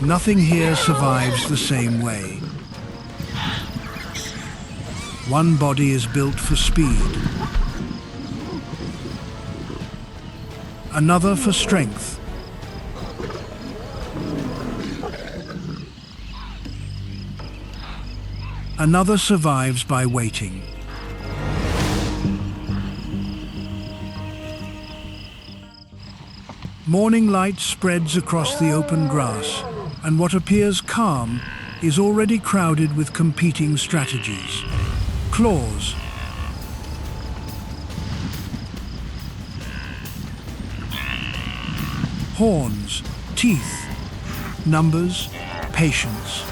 Nothing here survives the same way. One body is built for speed, another for strength, another survives by waiting. Morning light spreads across the open grass, and what appears calm is already crowded with competing strategies. Claws, horns, teeth, numbers, patience.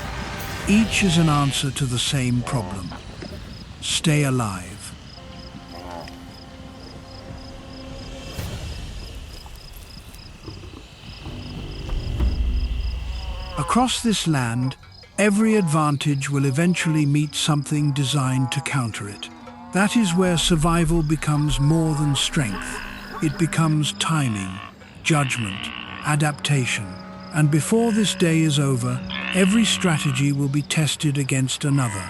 Each is an answer to the same problem: stay alive. Across this land, every advantage will eventually meet something designed to counter it. That is where survival becomes more than strength. It becomes timing, judgment, adaptation. And before this day is over, every strategy will be tested against another.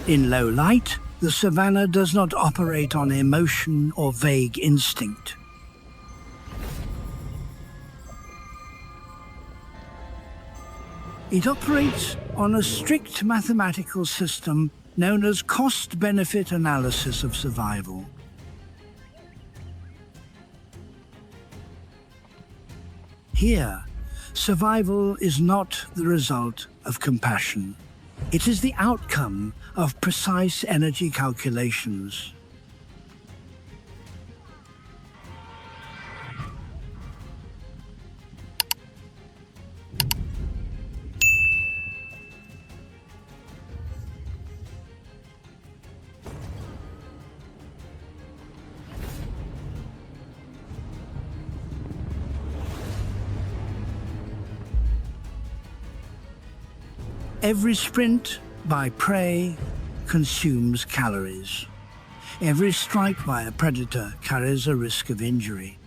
In low light, the savanna does not operate on emotion or vague instinct. It operates on a strict mathematical system known as cost-benefit analysis of survival. Here, survival is not the result of compassion. It is the outcome of precise energy calculations. Every sprint by prey consumes calories. Every strike by a predator carries a risk of injury.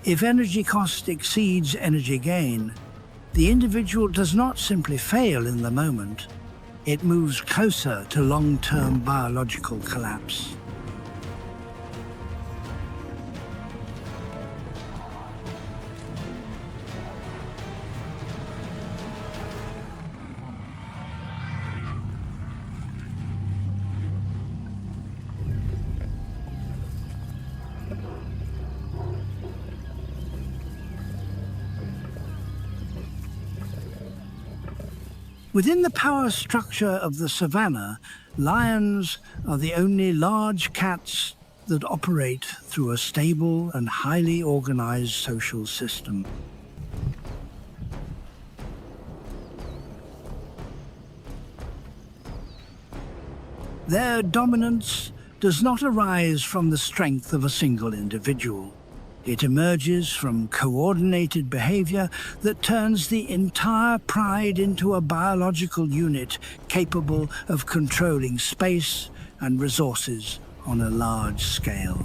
If energy cost exceeds energy gain, the individual does not simply fail in the moment, it moves closer to long-term biological collapse. Within the power structure of the savanna, lions are the only large cats that operate through a stable and highly organized social system. Their dominance does not arise from the strength of a single individual. It emerges from coordinated behavior that turns the entire pride into a biological unit capable of controlling space and resources on a large scale.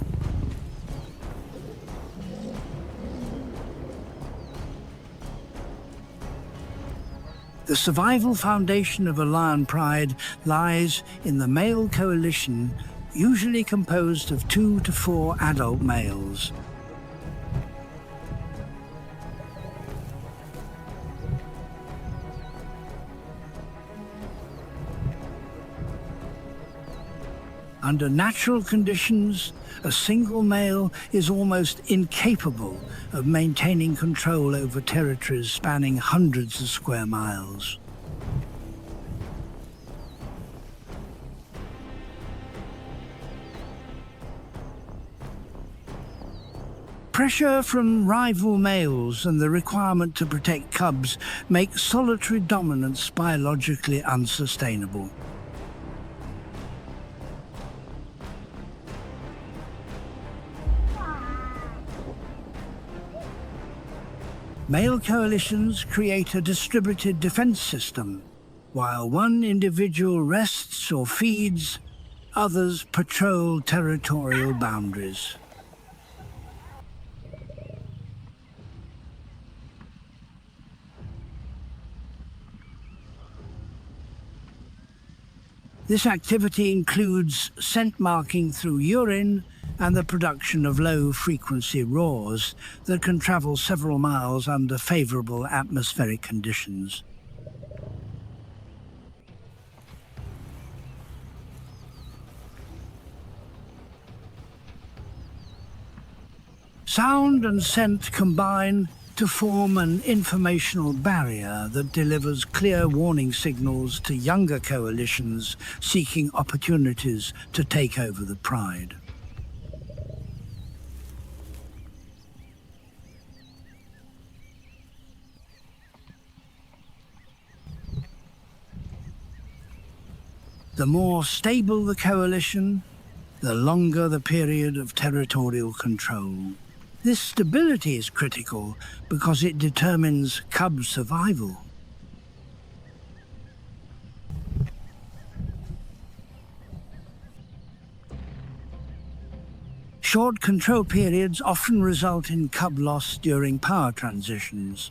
The survival foundation of a lion pride lies in the male coalition, usually composed of 2 to 4 adult males. Under natural conditions, a single male is almost incapable of maintaining control over territories spanning hundreds of square miles. Pressure from rival males and the requirement to protect cubs make solitary dominance biologically unsustainable. Male coalitions create a distributed defense system. While one individual rests or feeds, others patrol territorial boundaries. This activity includes scent marking through urine and the production of low-frequency roars that can travel several miles under favorable atmospheric conditions. Sound and scent combine to form an informational barrier that delivers clear warning signals to younger coalitions seeking opportunities to take over the pride. The more stable the coalition, the longer the period of territorial control. This stability is critical because it determines cub survival. Short control periods often result in cub loss during power transitions.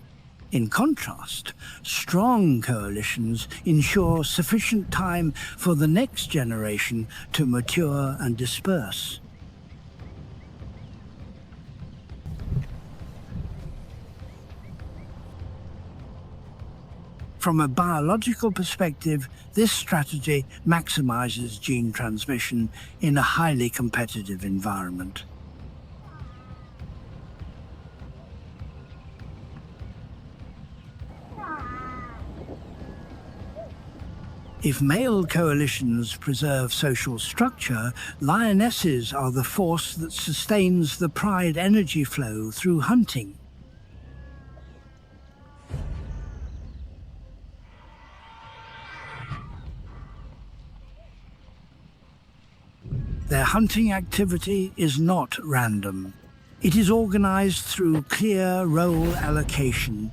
In contrast, strong coalitions ensure sufficient time for the next generation to mature and disperse. From a biological perspective, this strategy maximizes gene transmission in a highly competitive environment. If male coalitions preserve social structure, lionesses are the force that sustains the pride energy flow through hunting. Their hunting activity is not random. It is organized through clear role allocation.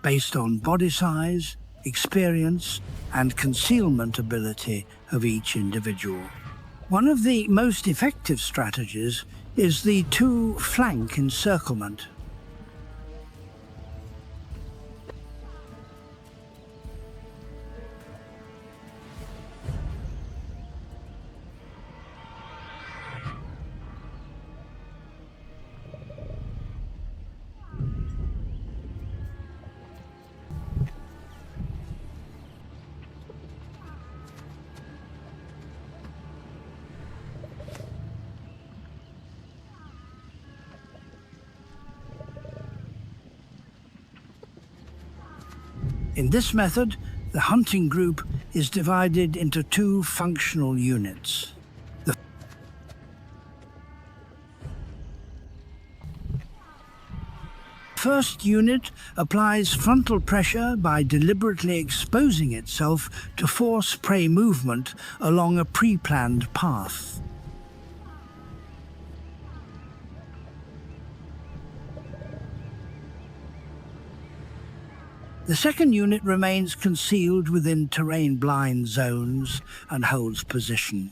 Based on body size, experience, and concealment ability of each individual. One of the most effective strategies is the two-flank encirclement. In this method, the hunting group is divided into two functional units. The first unit applies frontal pressure by deliberately exposing itself to force prey movement along a pre-planned path. The second unit remains concealed within terrain blind zones and holds position.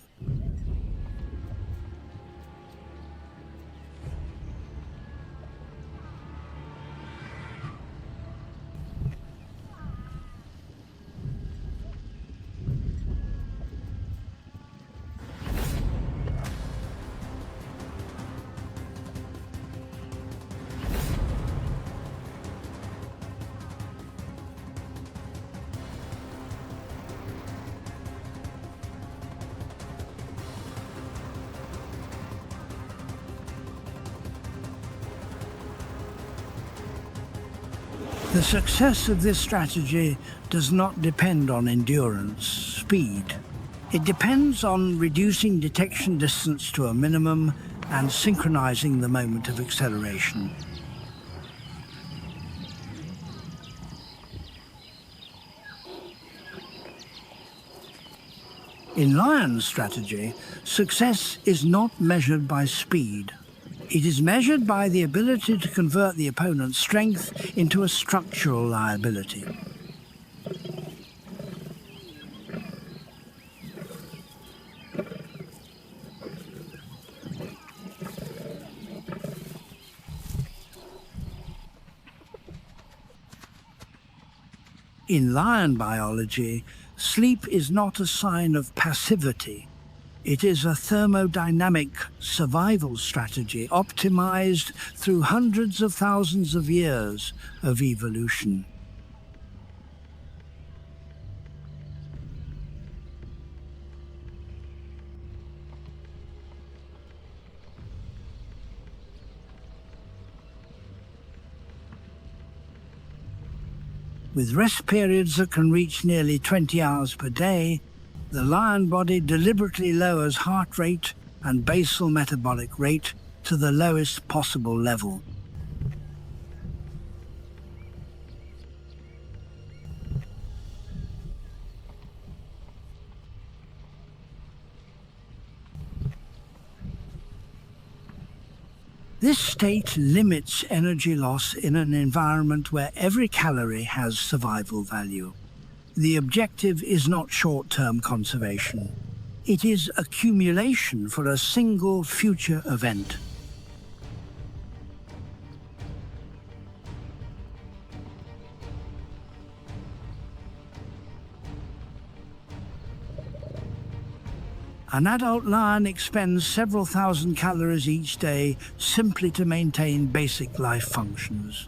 The success of this strategy does not depend on endurance, speed. It depends on reducing detection distance to a minimum and synchronizing the moment of acceleration. In lion strategy, success is not measured by speed. It is measured by the ability to convert the opponent's strength into a structural liability. In lion biology, sleep is not a sign of passivity. It is a thermodynamic survival strategy optimized through hundreds of thousands of years of evolution. With rest periods that can reach nearly 20 hours per day, the lion body deliberately lowers heart rate and basal metabolic rate to the lowest possible level. This state limits energy loss in an environment where every calorie has survival value. The objective is not short-term conservation. It is accumulation for a single future event. An adult lion expends several thousand calories each day simply to maintain basic life functions.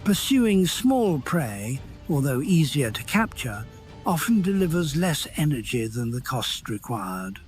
Pursuing small prey, although easier to capture, often delivers less energy than the cost required.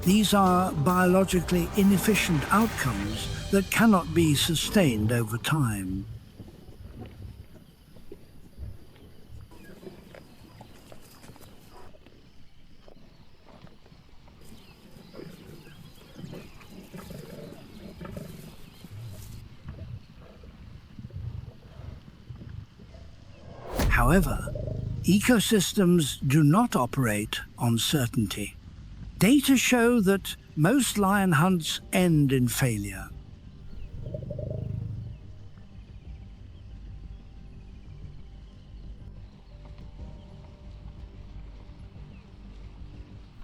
These are biologically inefficient outcomes that cannot be sustained over time. However, ecosystems do not operate on certainty. Data show that most lion hunts end in failure.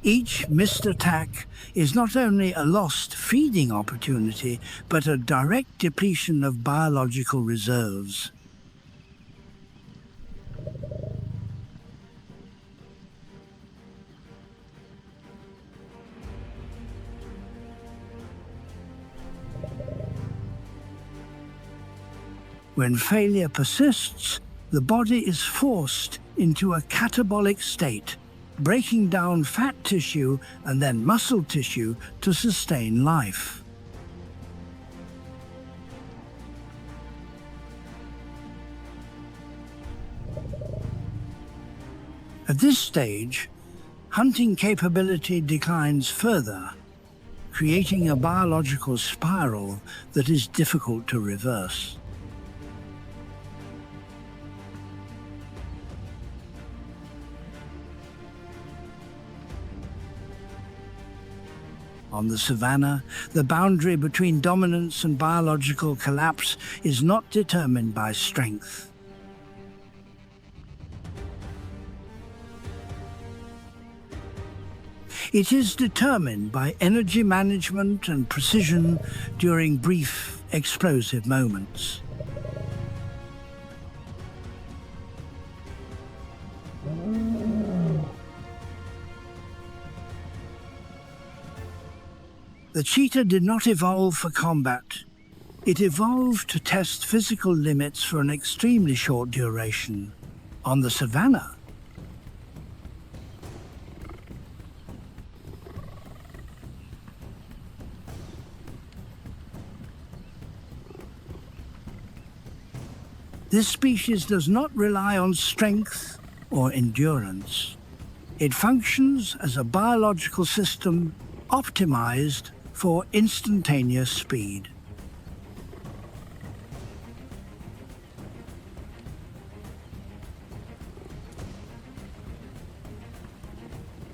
Each missed attack is not only a lost feeding opportunity, but a direct depletion of biological reserves. When failure persists, the body is forced into a catabolic state, breaking down fat tissue and then muscle tissue to sustain life. At this stage, hunting capability declines further, creating a biological spiral that is difficult to reverse. On the savanna, the boundary between dominance and biological collapse is not determined by strength. It is determined by energy management and precision during brief, explosive moments. The cheetah did not evolve for combat. It evolved to test physical limits for an extremely short duration. On the savanna, this species does not rely on strength or endurance. It functions as a biological system optimized for instantaneous speed.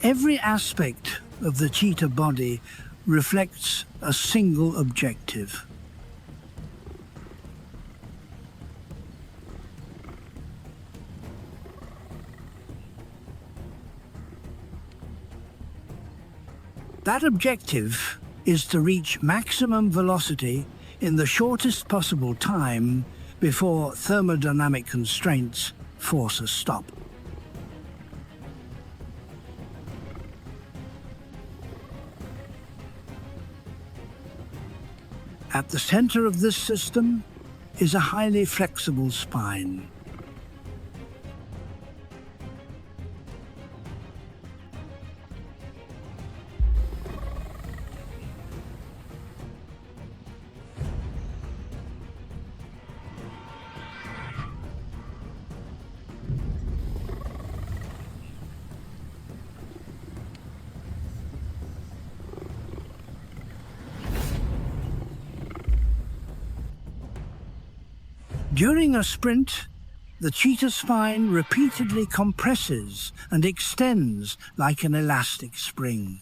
Every aspect of the cheetah body reflects a single objective. That objective is to reach maximum velocity in the shortest possible time before thermodynamic constraints force a stop. At the center of this system is a highly flexible spine. During a sprint, the cheetah spine repeatedly compresses and extends like an elastic spring.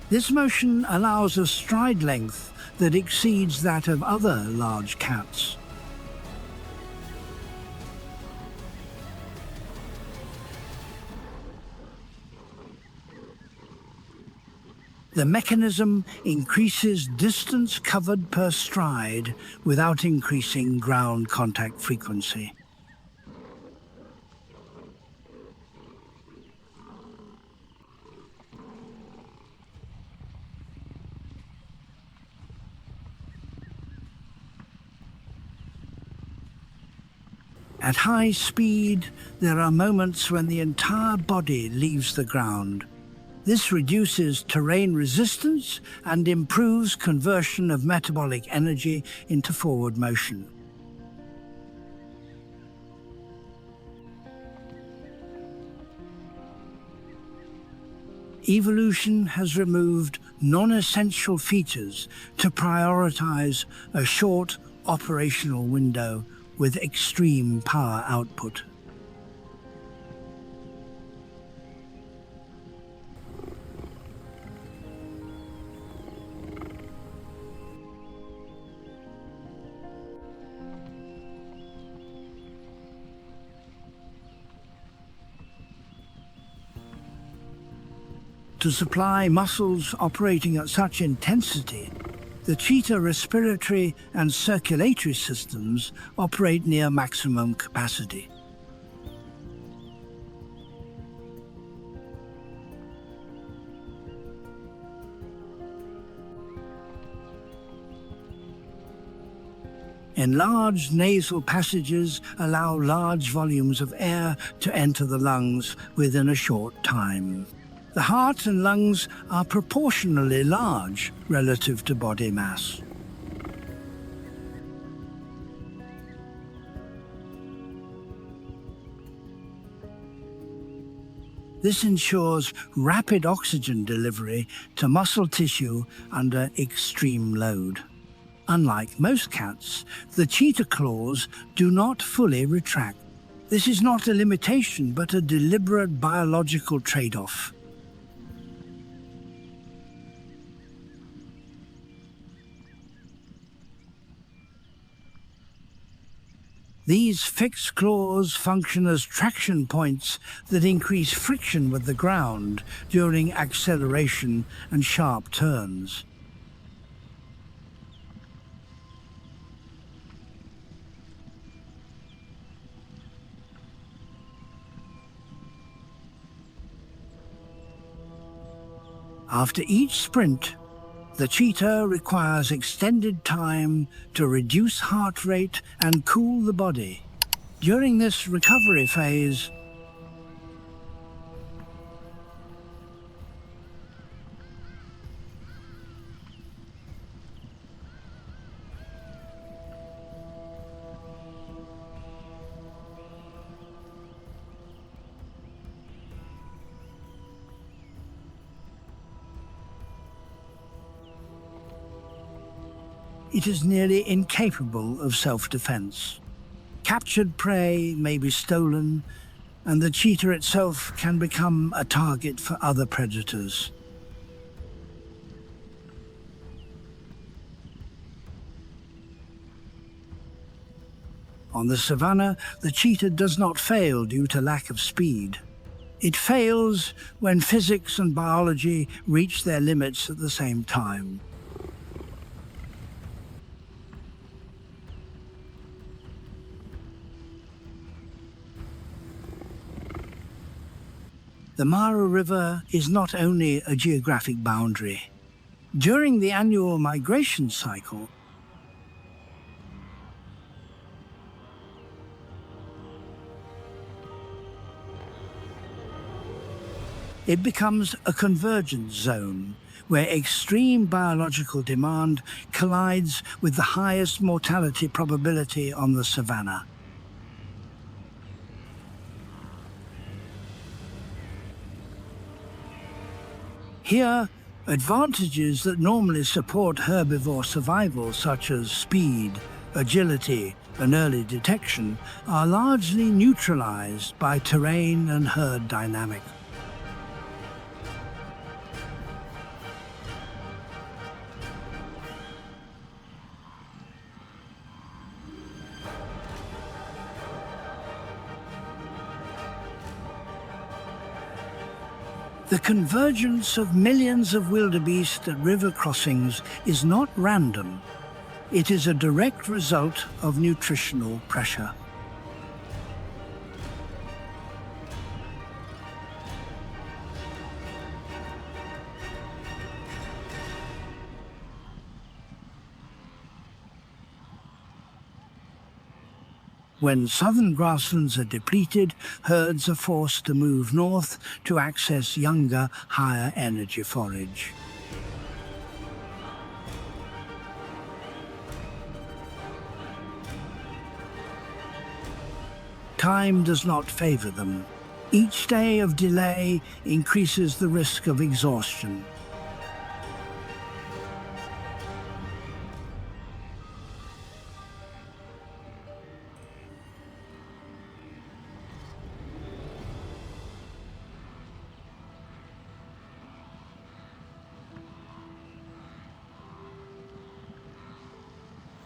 This motion allows a stride length that exceeds that of other large cats. The mechanism increases distance covered per stride without increasing ground contact frequency. At high speed, there are moments when the entire body leaves the ground. This reduces terrain resistance and improves conversion of metabolic energy into forward motion. Evolution has removed non-essential features to prioritize a short operational window with extreme power output. To supply muscles operating at such intensity, the cheetah respiratory and circulatory systems operate near maximum capacity. Enlarged nasal passages allow large volumes of air to enter the lungs within a short time. The heart and lungs are proportionally large relative to body mass. This ensures rapid oxygen delivery to muscle tissue under extreme load. Unlike most cats, the cheetah claws do not fully retract. This is not a limitation, but a deliberate biological trade-off. These fixed claws function as traction points that increase friction with the ground during acceleration and sharp turns. After each sprint, the cheetah requires extended time to reduce heart rate and cool the body. During this recovery phase, it is nearly incapable of self-defense. Captured prey may be stolen, and the cheetah itself can become a target for other predators. On the savanna, the cheetah does not fail due to lack of speed. It fails when physics and biology reach their limits at the same time. The Mara River is not only a geographic boundary. During the annual migration cycle, it becomes a convergence zone where extreme biological demand collides with the highest mortality probability on the savanna. Here, advantages that normally support herbivore survival, such as speed, agility, and early detection, are largely neutralized by terrain and herd dynamic. The convergence of millions of wildebeest at river crossings is not random. It is a direct result of nutritional pressure. When southern grasslands are depleted, herds are forced to move north to access younger, higher energy forage. Time does not favor them. Each day of delay increases the risk of exhaustion.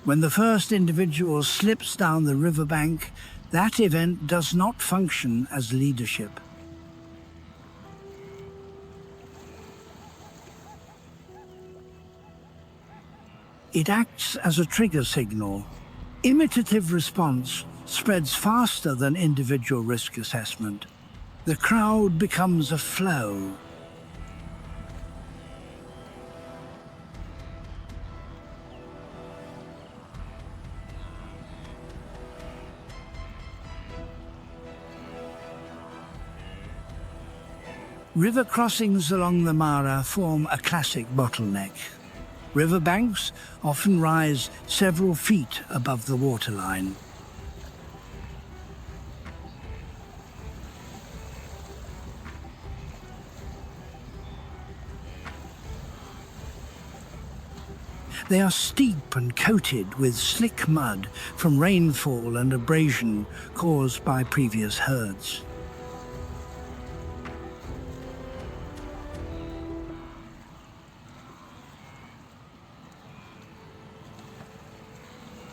When the first individual slips down the riverbank, that event does not function as leadership. It acts as a trigger signal. Imitative response spreads faster than individual risk assessment. The crowd becomes a flow. River crossings along the Mara form a classic bottleneck. Riverbanks often rise several feet above the waterline. They are steep and coated with slick mud from rainfall and abrasion caused by previous herds.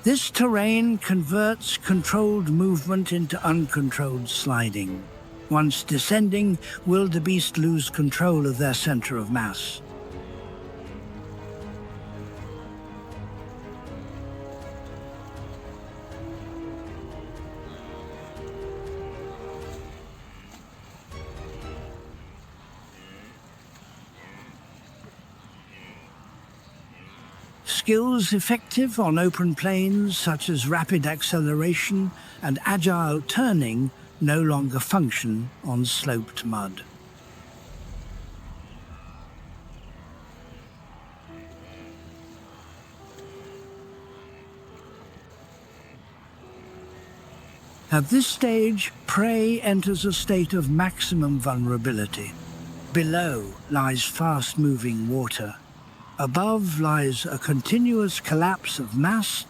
This terrain converts controlled movement into uncontrolled sliding. Once descending, wildebeest lose control of their center of mass. Skills effective on open plains, such as rapid acceleration and agile turning, no longer function on sloped mud. At this stage, prey enters a state of maximum vulnerability. Below lies fast-moving water. Above lies a continuous collapse of mass.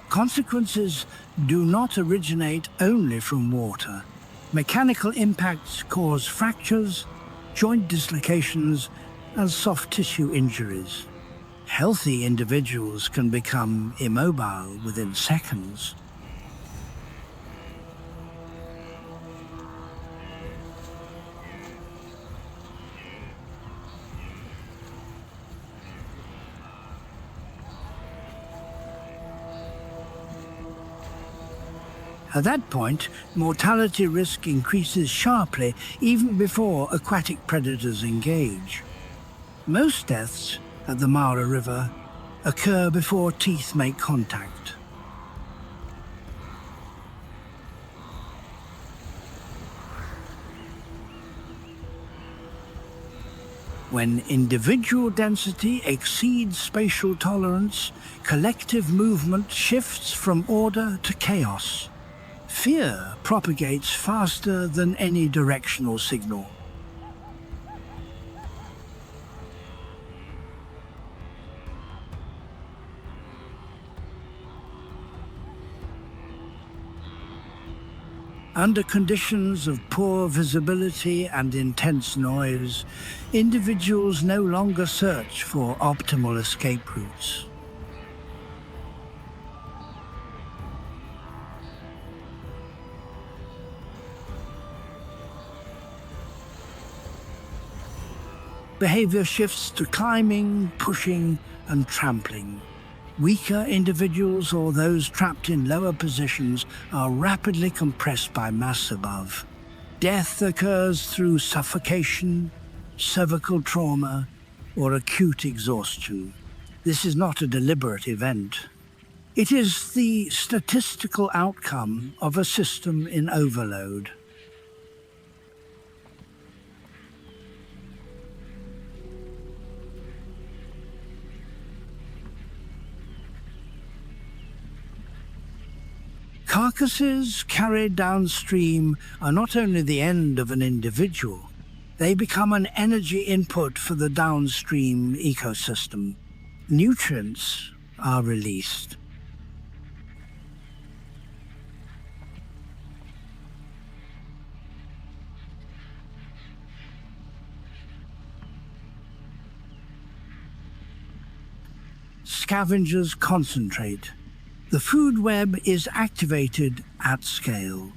Consequences do not originate only from water. Mechanical impacts cause fractures, joint dislocations, and soft tissue injuries. Healthy individuals can become immobile within seconds. At that point, mortality risk increases sharply even before aquatic predators engage. Most deaths at the Mara River occur before teeth make contact. When individual density exceeds spatial tolerance, collective movement shifts from order to chaos. Fear propagates faster than any directional signal. Under conditions of poor visibility and intense noise, individuals no longer search for optimal escape routes. Behavior shifts to climbing, pushing, and trampling. Weaker individuals or those trapped in lower positions are rapidly compressed by mass above. Death occurs through suffocation, cervical trauma, or acute exhaustion. This is not a deliberate event. It is the statistical outcome of a system in overload. Carcasses carried downstream are not only the end of an individual, they become an energy input for the downstream ecosystem. Nutrients are released. Scavengers concentrate. The food web is activated at scale.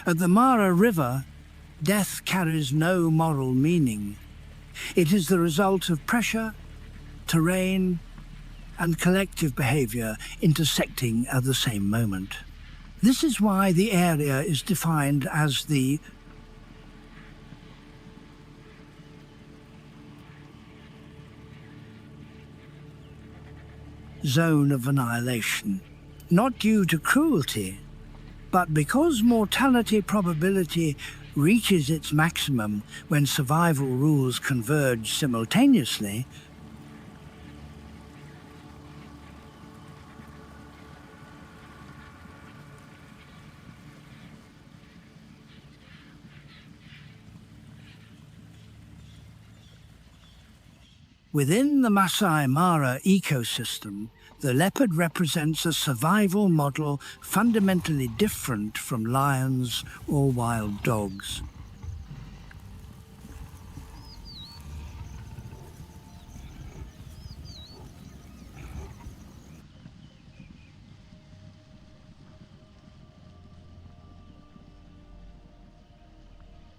At the Mara River, death carries no moral meaning. It is the result of pressure, terrain, and collective behavior intersecting at the same moment. This is why the area is defined as the zone of annihilation, not due to cruelty, but because mortality probability reaches its maximum when survival rules converge simultaneously. Within the Maasai Mara ecosystem, the leopard represents a survival model fundamentally different from lions or wild dogs.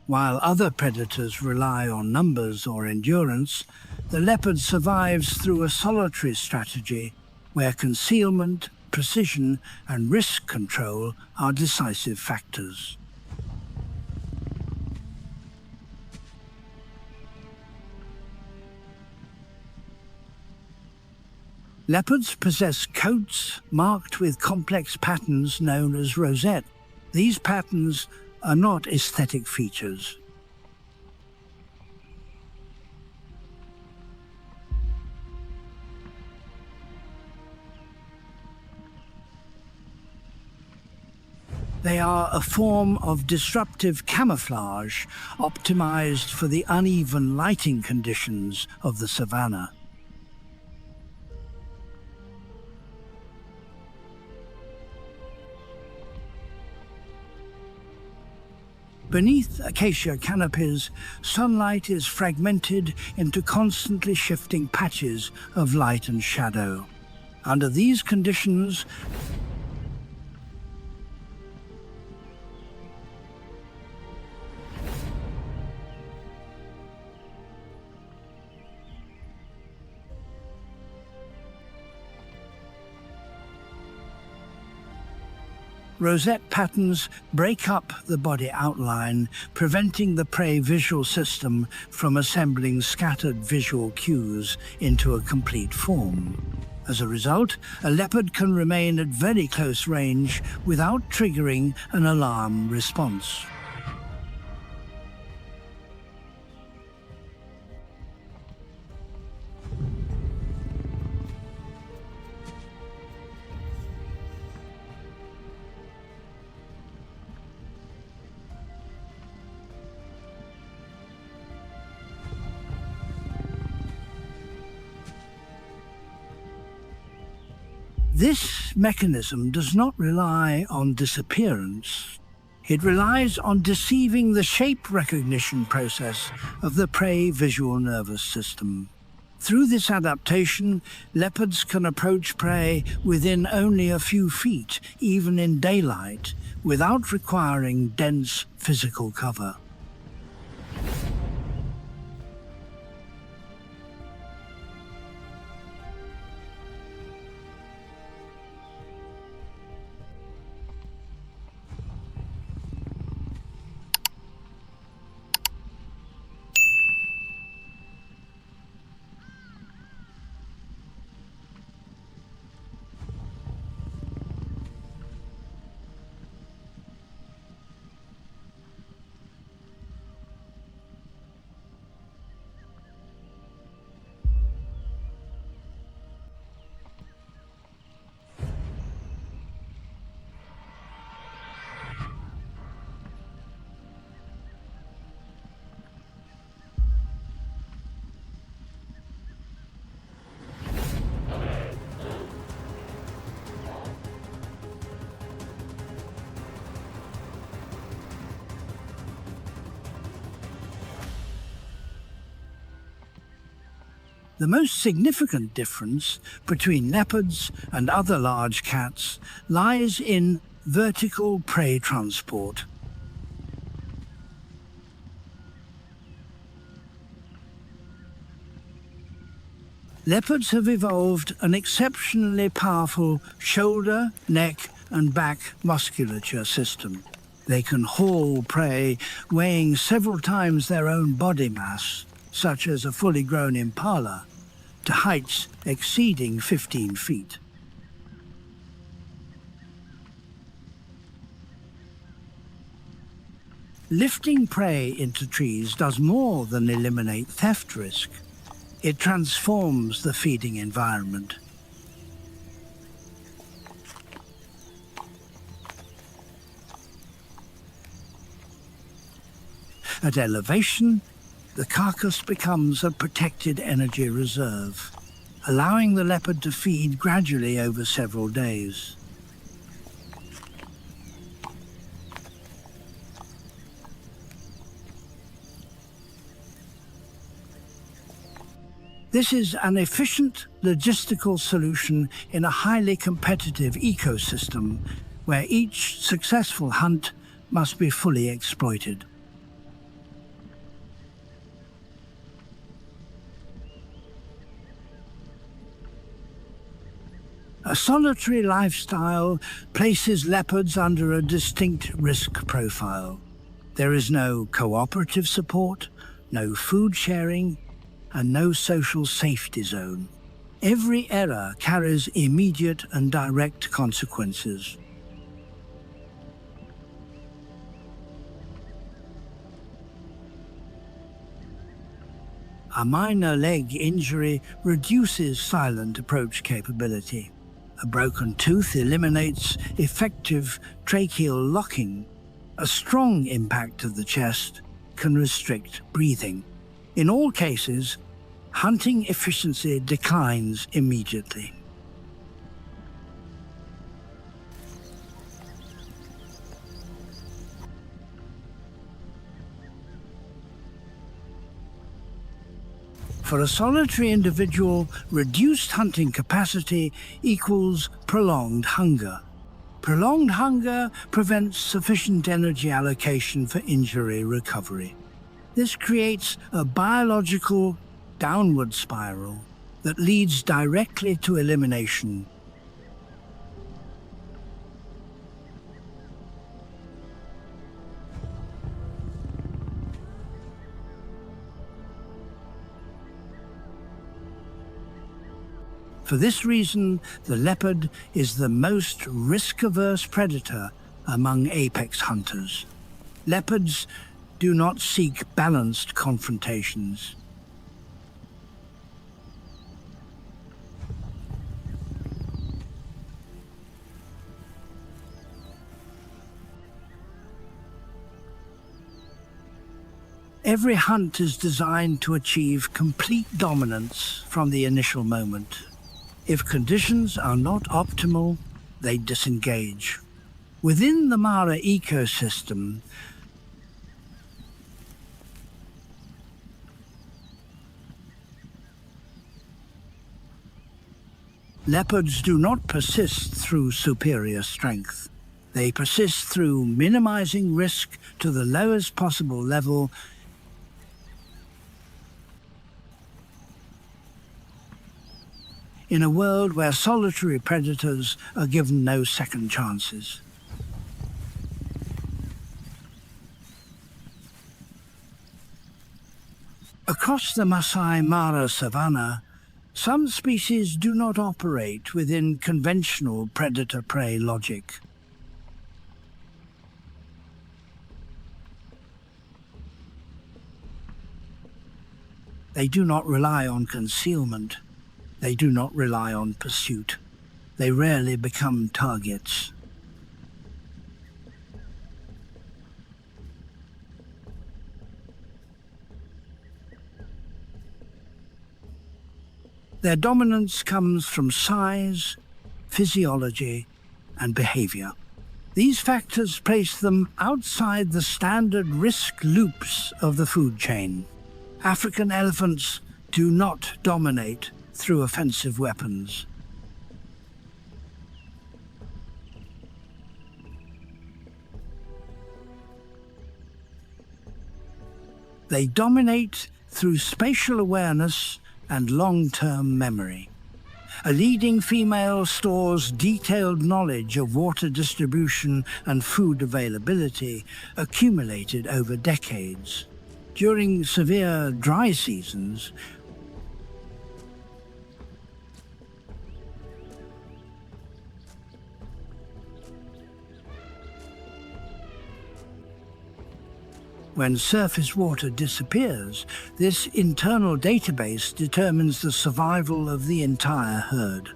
While other predators rely on numbers or endurance, the leopard survives through a solitary strategy where concealment, precision, and risk control are decisive factors. Leopards possess coats marked with complex patterns known as rosette. These patterns are not aesthetic features. They are a form of disruptive camouflage optimized for the uneven lighting conditions of the savanna. Beneath acacia canopies, sunlight is fragmented into constantly shifting patches of light and shadow. Under these conditions, rosette patterns break up the body outline, preventing the prey visual system from assembling scattered visual cues into a complete form. As a result, a leopard can remain at very close range without triggering an alarm response. This mechanism does not rely on disappearance. It relies on deceiving the shape recognition process of the prey visual nervous system. Through this adaptation, leopards can approach prey within only a few feet, even in daylight, without requiring dense physical cover. The most significant difference between leopards and other large cats lies in vertical prey transport. Leopards have evolved an exceptionally powerful shoulder, neck, and back musculature system. They can haul prey weighing several times their own body mass, such as a fully grown impala, to heights exceeding 15 feet. Lifting prey into trees does more than eliminate theft risk. It transforms the feeding environment. At elevation, the carcass becomes a protected energy reserve, allowing the leopard to feed gradually over several days. This is an efficient logistical solution in a highly competitive ecosystem where each successful hunt must be fully exploited. A solitary lifestyle places leopards under a distinct risk profile. There is no cooperative support, no food sharing, and no social safety zone. Every error carries immediate and direct consequences. A minor leg injury reduces silent approach capability. A broken tooth eliminates effective tracheal locking. A strong impact of the chest can restrict breathing. In all cases, hunting efficiency declines immediately. For a solitary individual, reduced hunting capacity equals prolonged hunger. Prolonged hunger prevents sufficient energy allocation for injury recovery. This creates a biological downward spiral that leads directly to elimination. For this reason, the leopard is the most risk-averse predator among apex hunters. Leopards do not seek balanced confrontations. Every hunt is designed to achieve complete dominance from the initial moment. If conditions are not optimal, they disengage. Within the Mara ecosystem, leopards do not persist through superior strength. They persist through minimizing risk to the lowest possible level in a world where solitary predators are given no second chances. Across the Maasai Mara savanna, some species do not operate within conventional predator-prey logic. They do not rely on concealment. They do not rely on pursuit. They rarely become targets. Their dominance comes from size, physiology, and behavior. These factors place them outside the standard risk loops of the food chain. African elephants do not dominate through offensive weapons. They dominate through spatial awareness and long-term memory. A leading female stores detailed knowledge of water distribution and food availability accumulated over decades. During severe dry seasons, when surface water disappears, this internal database determines the survival of the entire herd.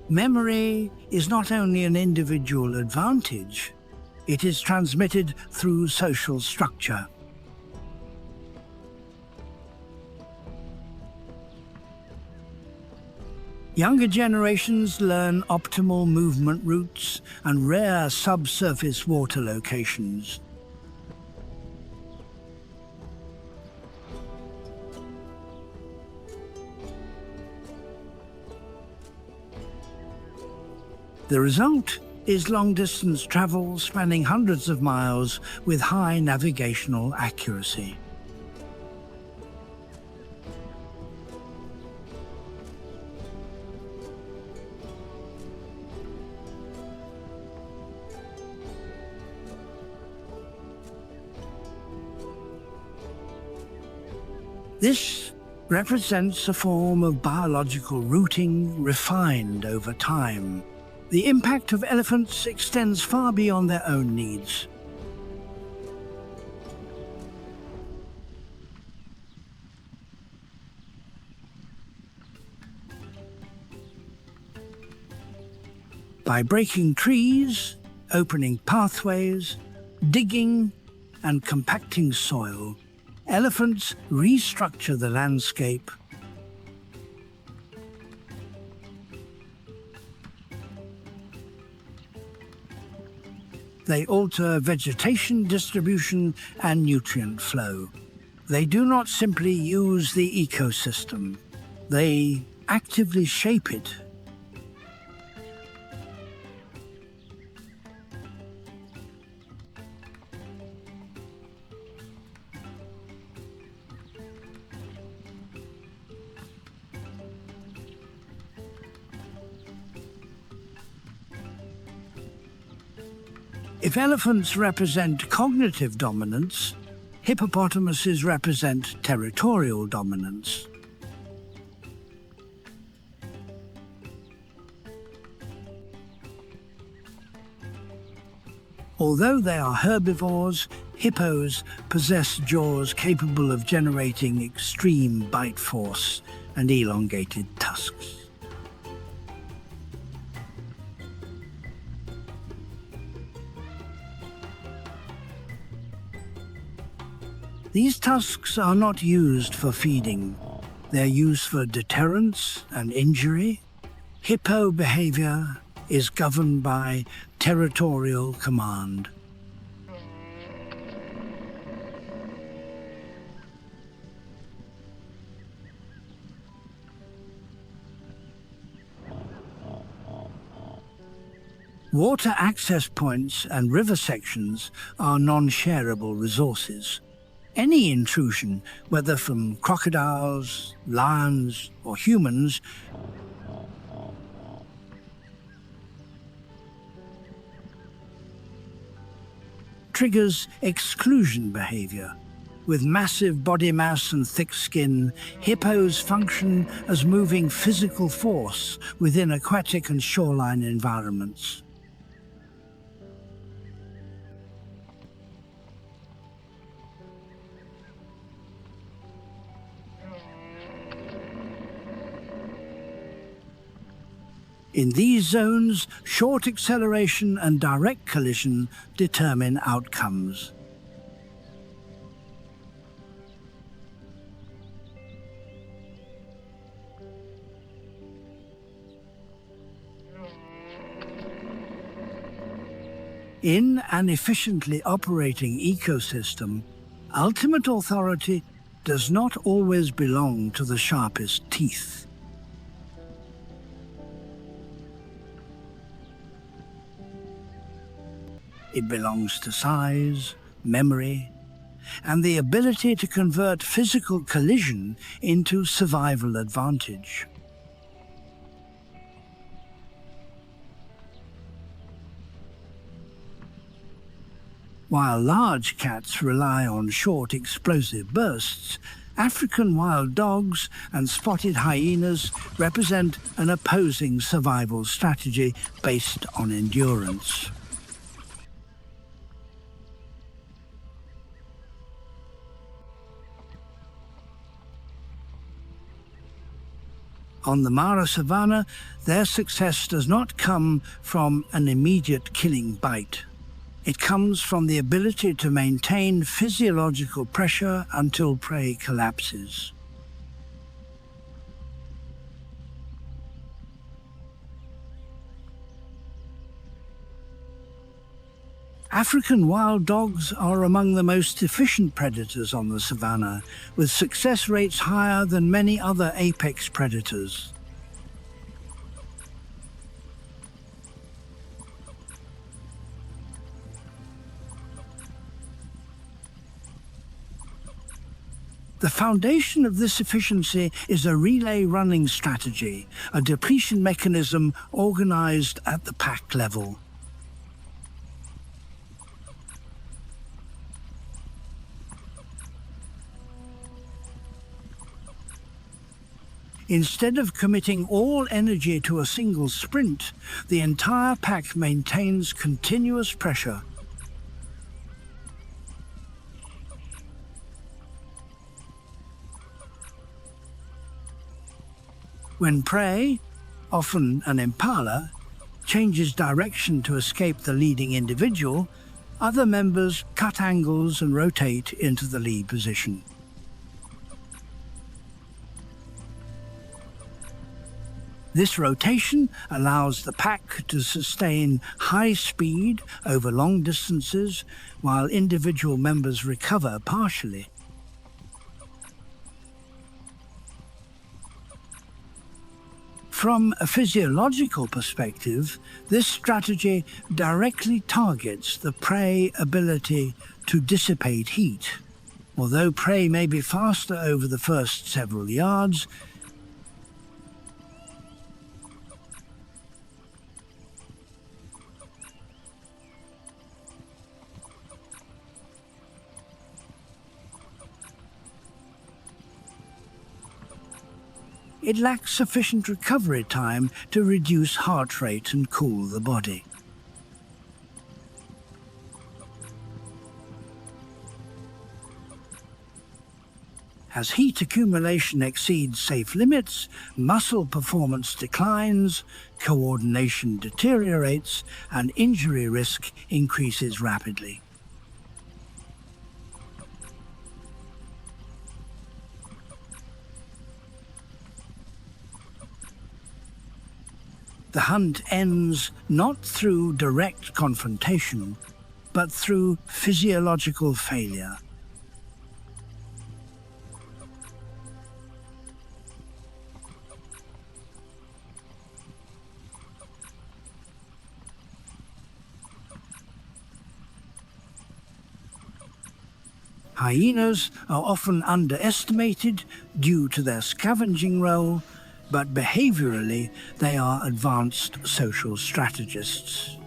Memory is not only an individual advantage, it is transmitted through social structure. Younger generations learn optimal movement routes and rare subsurface water locations. The result is long-distance travel spanning hundreds of miles with high navigational accuracy. This represents a form of biological routing refined over time. The impact of elephants extends far beyond their own needs. By breaking trees, opening pathways, digging and compacting soil, elephants restructure the landscape. They alter vegetation distribution and nutrient flow. They do not simply use the ecosystem, they actively shape it. If elephants represent cognitive dominance, hippopotamuses represent territorial dominance. Although they are herbivores, hippos possess jaws capable of generating extreme bite force and elongated tusks. These tusks are not used for feeding. They're used for deterrence and injury. Hippo behavior is governed by territorial command. Water access points and river sections are non-shareable resources. Any intrusion, whether from crocodiles, lions, or humans, triggers exclusion behavior. With massive body mass and thick skin, hippos function as moving physical force within aquatic and shoreline environments. In these zones, short acceleration and direct collision determine outcomes. In an efficiently operating ecosystem, ultimate authority does not always belong to the sharpest teeth. It belongs to size, memory, and the ability to convert physical collision into survival advantage. While large cats rely on short explosive bursts, African wild dogs and spotted hyenas represent an opposing survival strategy based on endurance. On the Mara Savanna, their success does not come from an immediate killing bite. It comes from the ability to maintain physiological pressure until prey collapses. African wild dogs are among the most efficient predators on the savanna, with success rates higher than many other apex predators. The foundation of this efficiency is a relay running strategy, a depletion mechanism organized at the pack level. Instead of committing all energy to a single sprint, the entire pack maintains continuous pressure. When prey, often an impala, changes direction to escape the leading individual, other members cut angles and rotate into the lead position. This rotation allows the pack to sustain high speed over long distances while individual members recover partially. From a physiological perspective, this strategy directly targets the prey ability to dissipate heat. Although prey may be faster over the first several yards, it lacks sufficient recovery time to reduce heart rate and cool the body. As heat accumulation exceeds safe limits, muscle performance declines, coordination deteriorates, and injury risk increases rapidly. The hunt ends not through direct confrontation, but through physiological failure. Hyenas are often underestimated due to their scavenging role, but behaviorally they are advanced social strategists.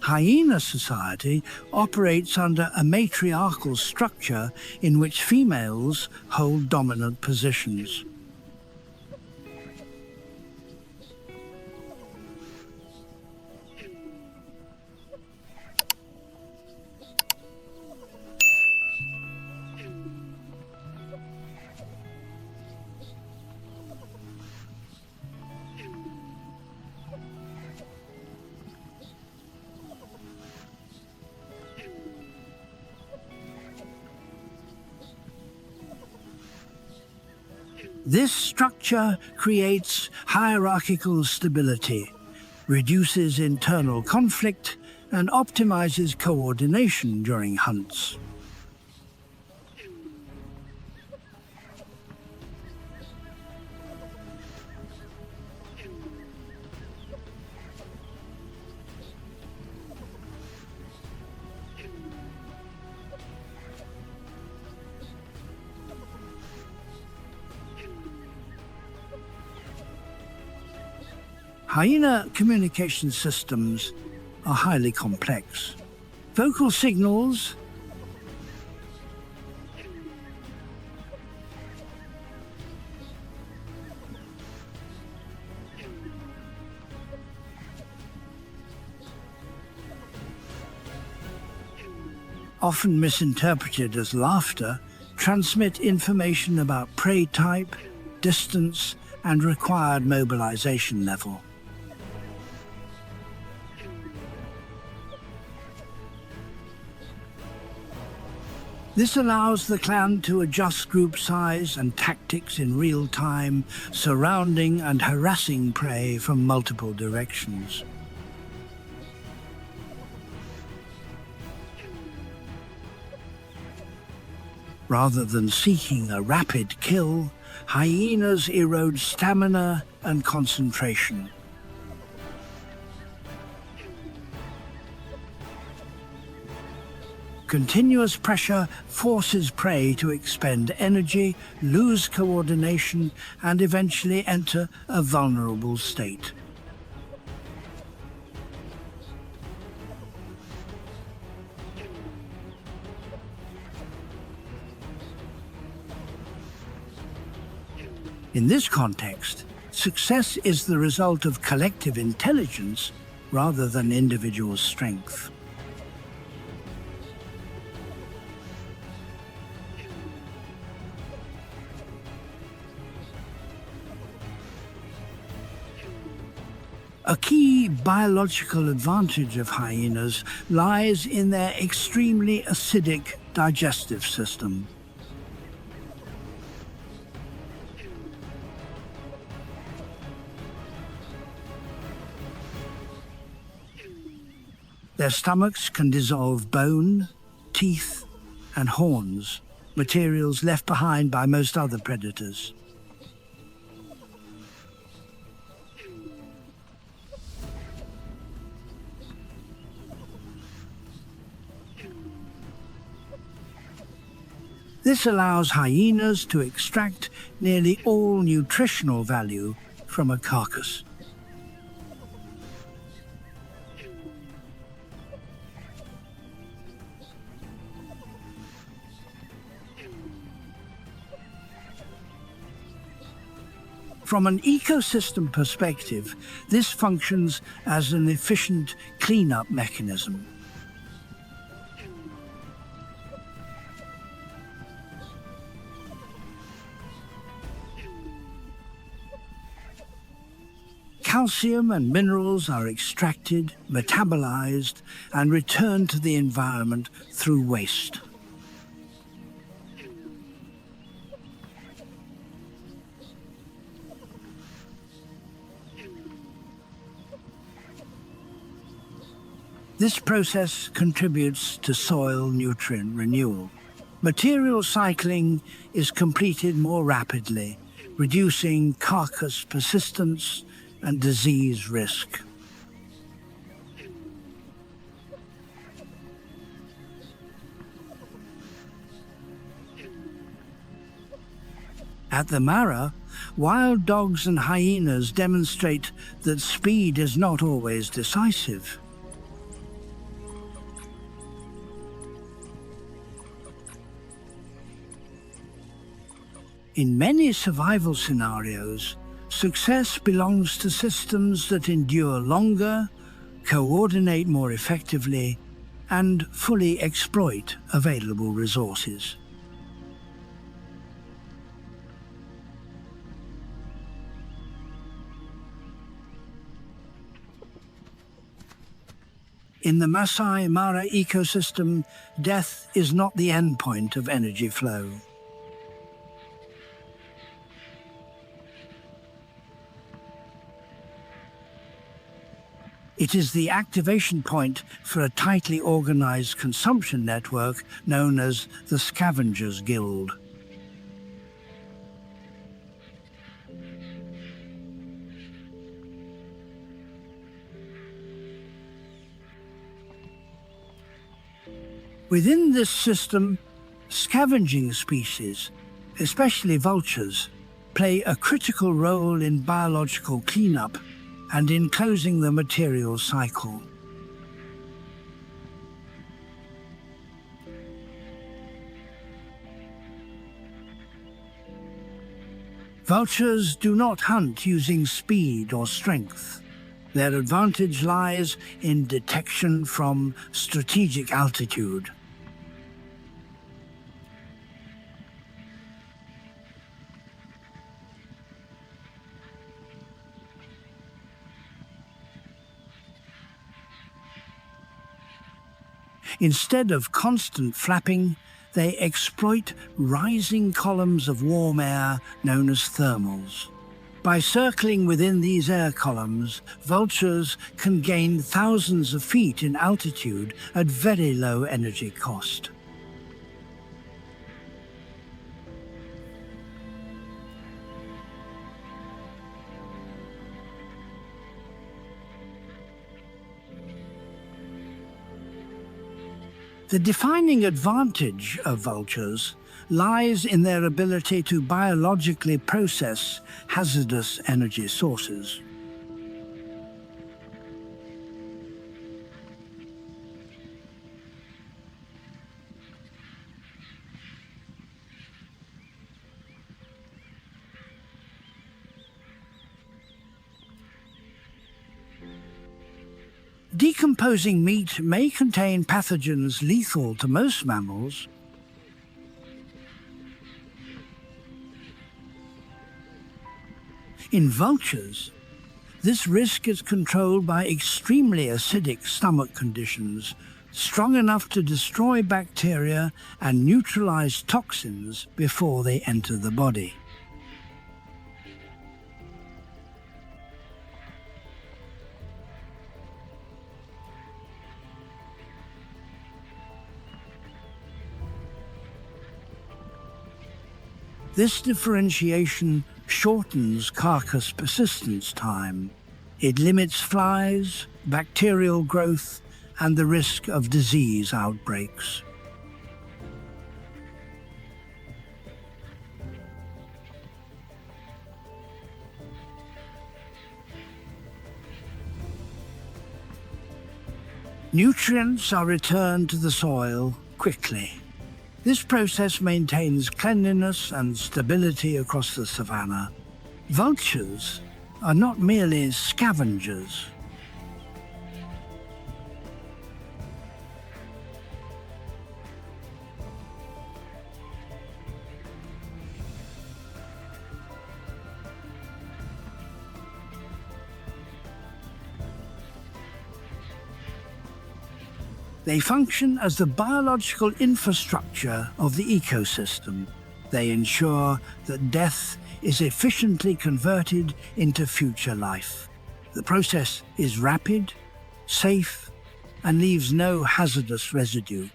Hyena society operates under a matriarchal structure in which females hold dominant positions. This structure creates hierarchical stability, reduces internal conflict, and optimizes coordination during hunts. Hyena communication systems are highly complex. Vocal signals often misinterpreted as laughter, transmit information about prey type, distance, and required mobilization level. This allows the clan to adjust group size and tactics in real time, surrounding and harassing prey from multiple directions. Rather than seeking a rapid kill, hyenas erode stamina and concentration. Continuous pressure forces prey to expend energy, lose coordination, and eventually enter a vulnerable state. In this context, success is the result of collective intelligence rather than individual strength. A key biological advantage of hyenas lies in their extremely acidic digestive system. Their stomachs can dissolve bone, teeth, and horns, materials left behind by most other predators. This allows hyenas to extract nearly all nutritional value from a carcass. From an ecosystem perspective, this functions as an efficient cleanup mechanism. Calcium and minerals are extracted, metabolized, and returned to the environment through waste. This process contributes to soil nutrient renewal. Material cycling is completed more rapidly, reducing carcass persistence and disease risk. At the Mara, wild dogs and hyenas demonstrate that speed is not always decisive. In many survival scenarios, success belongs to systems that endure longer, coordinate more effectively, and fully exploit available resources. In the Maasai Mara ecosystem, death is not the endpoint of energy flow. It is the activation point for a tightly organized consumption network known as the Scavengers Guild. Within this system, scavenging species, especially vultures, play a critical role in biological cleanup, and in closing the material cycle. Vultures do not hunt using speed or strength. Their advantage lies in detection from strategic altitude. Instead of constant flapping, they exploit rising columns of warm air known as thermals. By circling within these air columns, vultures can gain thousands of feet in altitude at very low energy cost. The defining advantage of vultures lies in their ability to biologically process hazardous energy sources. Decomposing meat may contain pathogens lethal to most mammals. In vultures, this risk is controlled by extremely acidic stomach conditions, strong enough to destroy bacteria and neutralize toxins before they enter the body. This differentiation shortens carcass persistence time. It limits flies, bacterial growth, and the risk of disease outbreaks. Nutrients are returned to the soil quickly. This process maintains cleanliness and stability across the savanna. Vultures are not merely scavengers. They function as the biological infrastructure of the ecosystem. They ensure that death is efficiently converted into future life. The process is rapid, safe, and leaves no hazardous residue.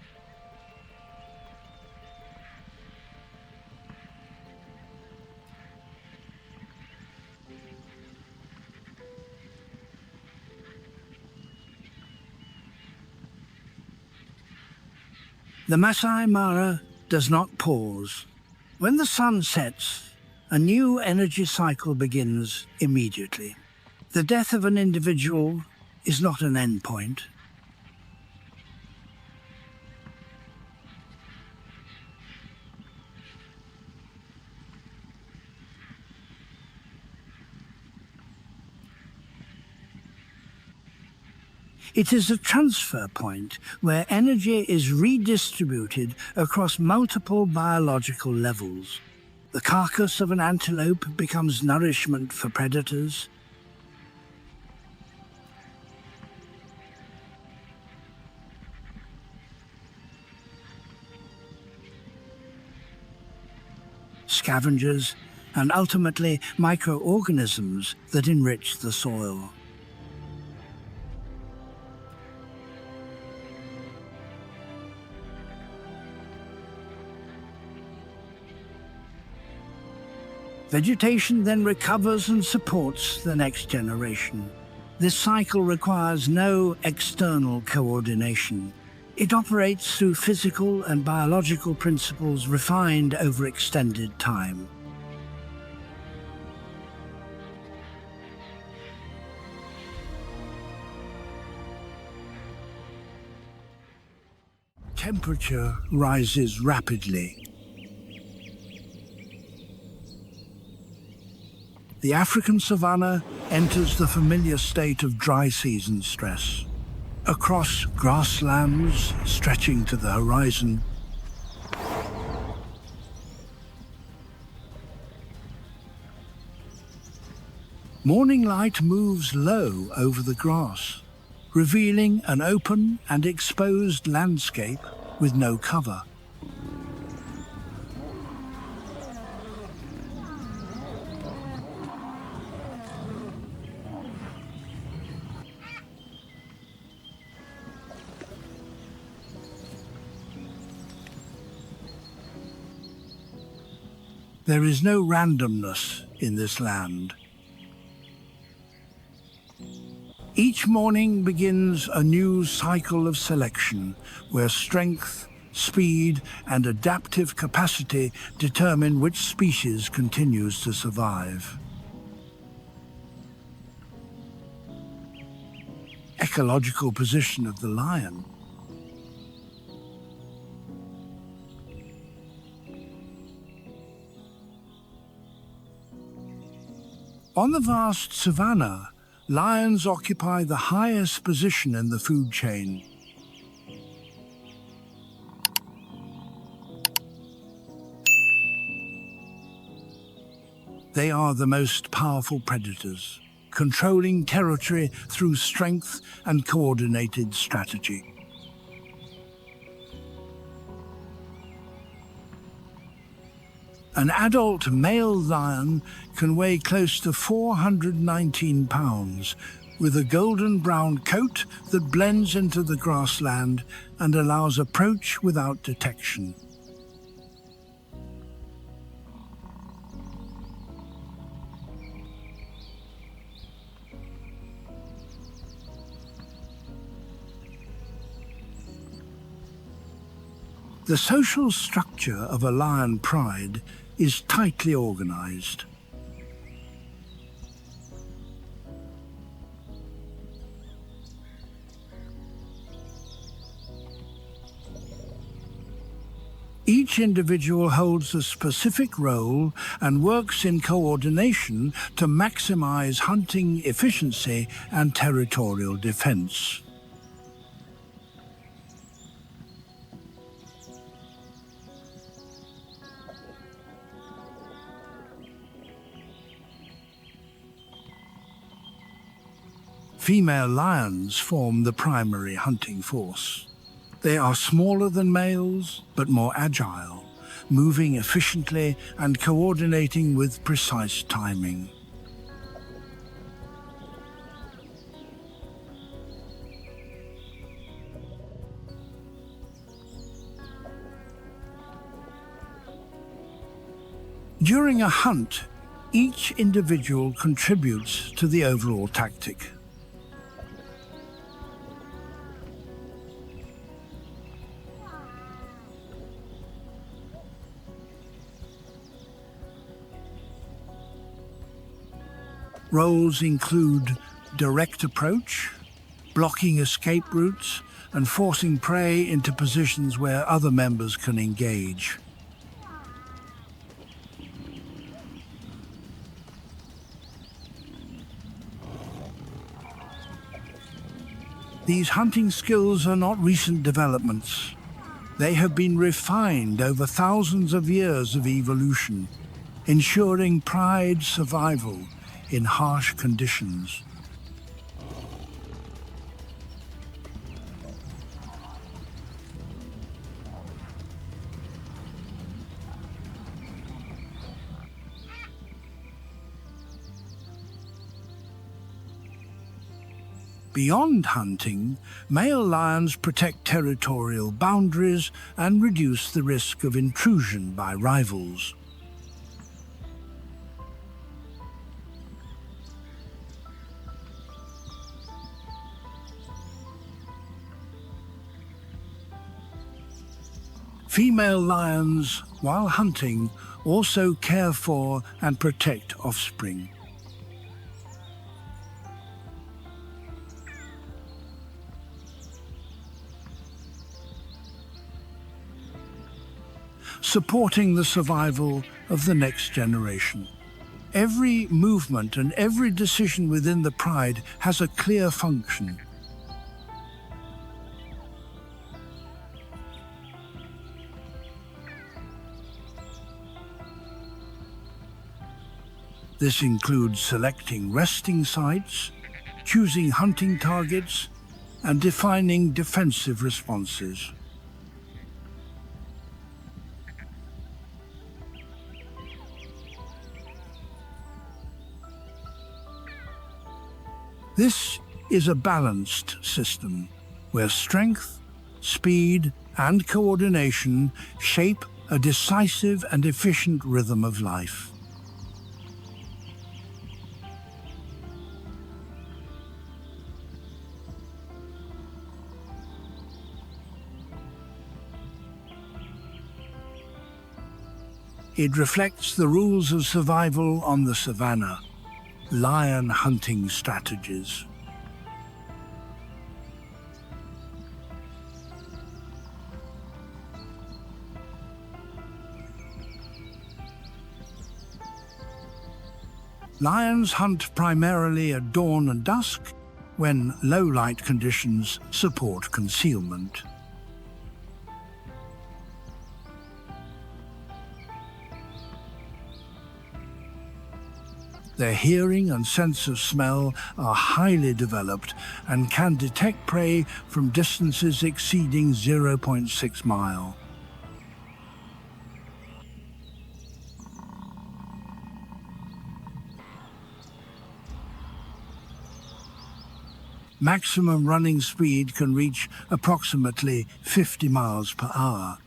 The Maasai Mara does not pause. When the sun sets, a new energy cycle begins immediately. The death of an individual is not an endpoint. It is a transfer point where energy is redistributed across multiple biological levels. The carcass of an antelope becomes nourishment for predators. Scavengers, and ultimately microorganisms that enrich the soil. Vegetation then recovers and supports the next generation. This cycle requires no external coordination. It operates through physical and biological principles refined over extended time. temperature rises rapidly. The African savanna enters the familiar state of dry season stress. Across grasslands stretching to the horizon, morning light moves low over the grass, revealing an open and exposed landscape with no cover. There is no randomness in this land. Each morning begins a new cycle of selection, where strength, speed, and adaptive capacity determine which species continues to survive. Ecological position of the lion. On the vast savanna, lions occupy the highest position in the food chain. They are the most powerful predators, controlling territory through strength and coordinated strategy. An adult male lion can weigh close to 419 pounds, with a golden brown coat that blends into the grassland and allows approach without detection. The social structure of a lion pride is tightly organized. Each individual holds a specific role and works in coordination to maximize hunting efficiency and territorial defense. Female lions form the primary hunting force. They are smaller than males, but more agile, moving efficiently and coordinating with precise timing. During a hunt, each individual contributes to the overall tactic. Roles include direct approach, blocking escape routes, and forcing prey into positions where other members can engage. These hunting skills are not recent developments. They have been refined over thousands of years of evolution, ensuring pride survival in harsh conditions. Beyond hunting, male lions protect territorial boundaries and reduce the risk of intrusion by rivals. Female lions, while hunting, also care for and protect offspring. supporting the survival of the next generation. Every movement and every decision within the pride has a clear function. This includes selecting resting sites, choosing hunting targets, and defining defensive responses. This is a balanced system where strength, speed, and coordination shape a decisive and efficient rhythm of life. It reflects the rules of survival on the savanna, lion hunting strategies. Lions hunt primarily at dawn and dusk, when low light conditions support concealment. Their hearing and sense of smell are highly developed and can detect prey from distances exceeding 0.6 miles. Maximum running speed can reach approximately 50 miles per hour,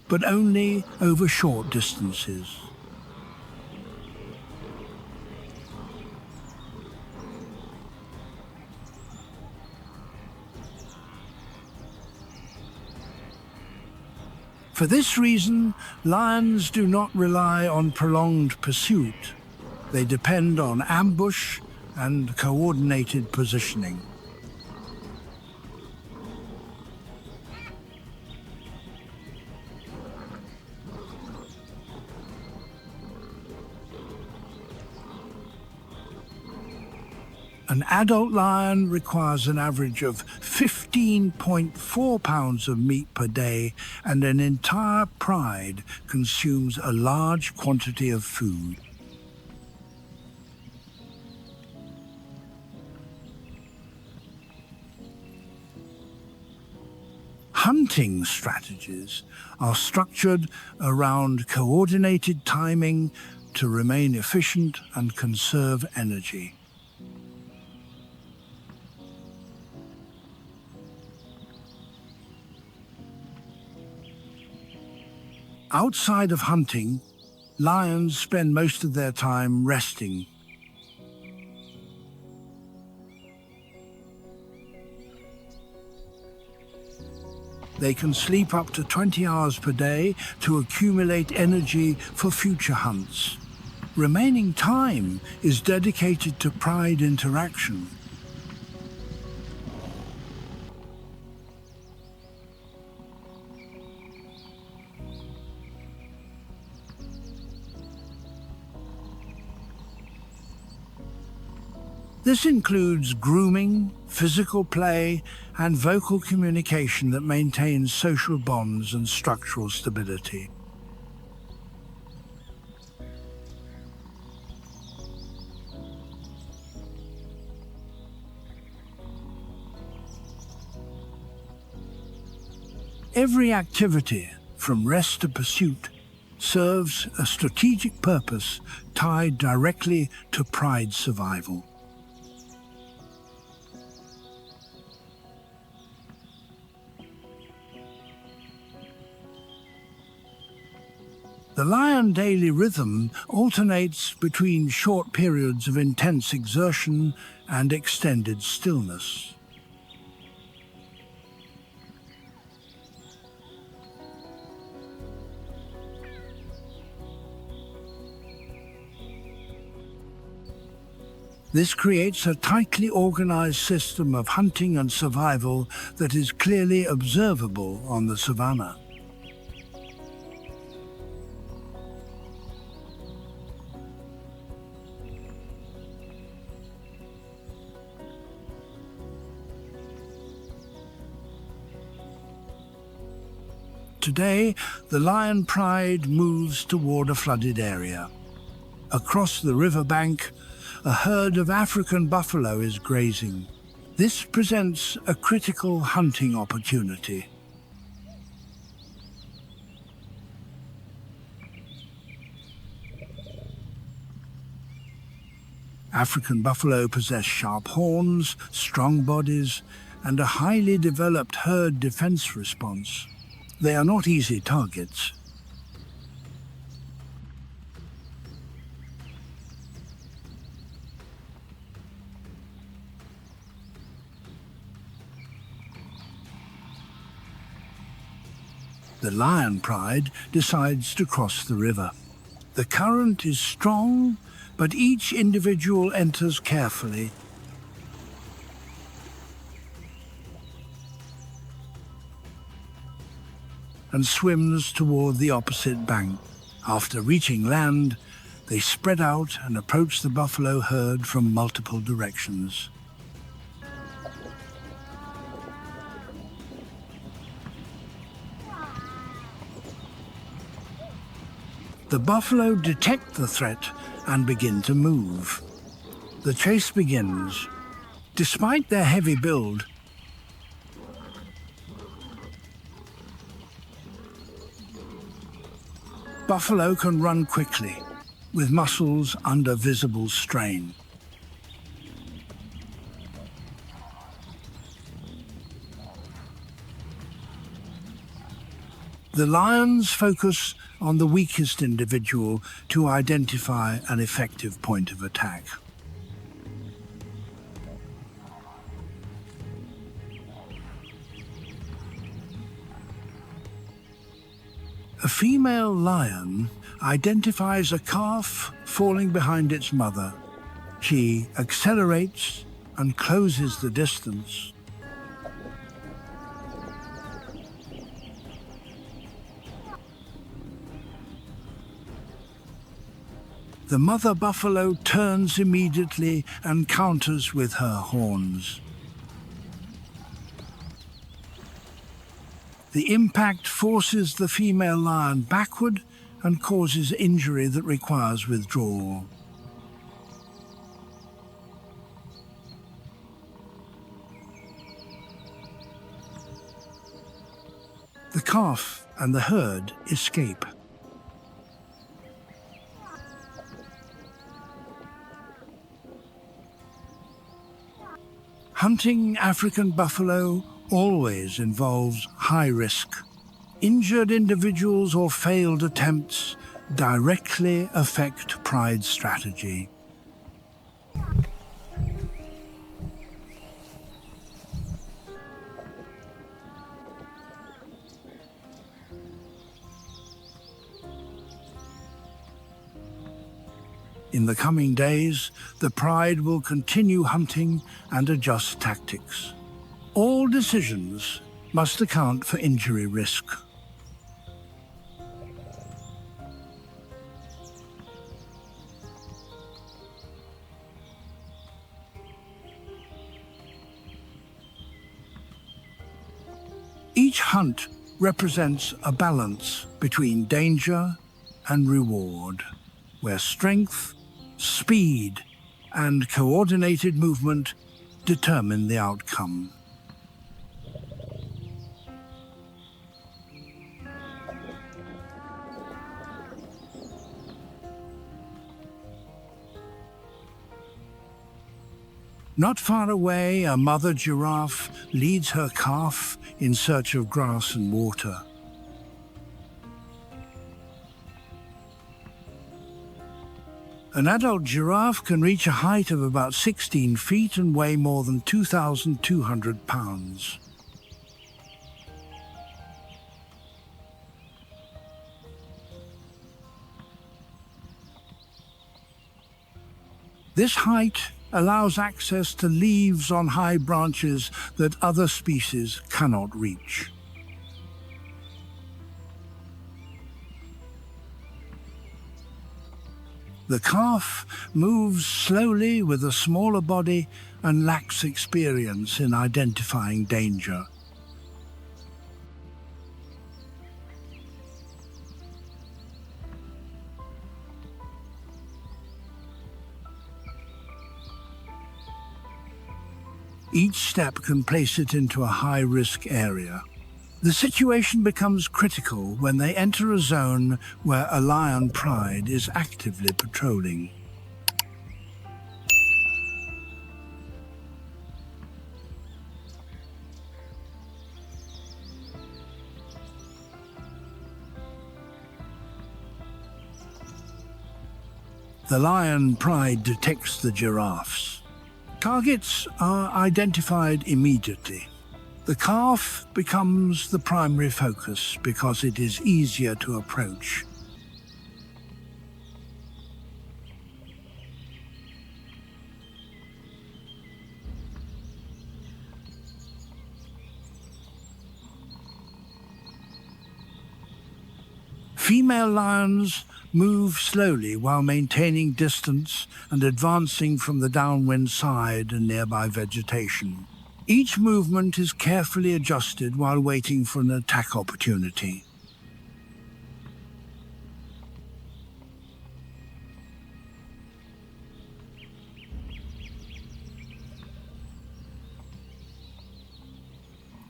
but only over short distances. For this reason, lions do not rely on prolonged pursuit. They depend on ambush and coordinated positioning. An adult lion requires an average of 15.4 pounds of meat per day, and an entire pride consumes a large quantity of food. Hunting strategies are structured around coordinated timing to remain efficient and conserve energy. Outside of hunting, lions spend most of their time resting. They can sleep up to 20 hours per day to accumulate energy for future hunts. Remaining time is dedicated to pride interaction. This includes grooming, physical play, and vocal communication that maintains social bonds and structural stability. Every activity, from rest to pursuit, serves a strategic purpose tied directly to pride survival. The lion daily rhythm alternates between short periods of intense exertion and extended stillness. This creates a tightly organized system of hunting and survival that is clearly observable on the savanna. today, the lion pride moves toward a flooded area. Across the riverbank, a herd of African buffalo is grazing. This presents a critical hunting opportunity. African buffalo possess sharp horns, strong bodies, and a highly developed herd defense response. They are not easy targets. The lion pride decides to cross the river. The current is strong, but each individual enters carefully. And swims toward the opposite bank. After reaching land, they spread out and approach the buffalo herd from multiple directions. The buffalo detect the threat and begin to move. The chase begins. Despite their heavy build, buffalo can run quickly, with muscles under visible strain. The lions focus on the weakest individual to identify an effective point of attack. A female lion identifies a calf falling behind its mother. She accelerates and closes the distance. The mother buffalo turns immediately and counters with her horns. The impact forces the female lion backward and causes injury that requires withdrawal. The calf and the herd escape. Hunting African buffalo always involves high risk. Injured individuals or failed attempts directly affect pride strategy. In the coming days, the pride will continue hunting and adjust tactics. All decisions must account for injury risk. Each hunt represents a balance between danger and reward, where strength, speed, and coordinated movement determine the outcome. Not far away, a mother giraffe leads her calf in search of grass and water. An adult giraffe can reach a height of about 16 feet and weigh more than 2,200 pounds. This height allows access to leaves on high branches that other species cannot reach. The calf moves slowly with a smaller body and lacks experience in identifying danger. Each step can place it into a high-risk area. The situation becomes critical when they enter a zone where a lion pride is actively patrolling. The lion pride detects the giraffes. Targets are identified immediately. The calf becomes the primary focus because it is easier to approach. Female lions move slowly while maintaining distance and advancing from the downwind side and nearby vegetation. Each movement is carefully adjusted while waiting for an attack opportunity.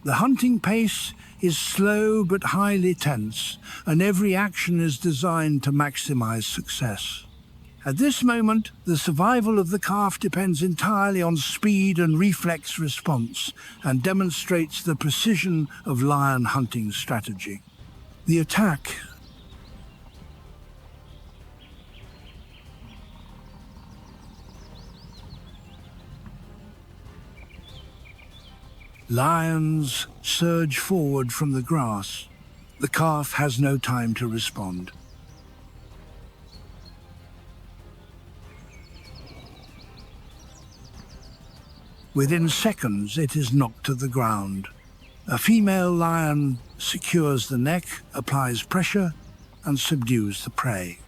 The hunting pace is slow but highly tense, and every action is designed to maximize success. At this moment, the survival of the calf depends entirely on speed and reflex response, and demonstrates the precision of lion hunting strategy. The attack Lions surge forward from the grass. The calf has no time to respond. Within seconds, it is knocked to the ground. A female lion secures the neck, applies pressure, and subdues the prey.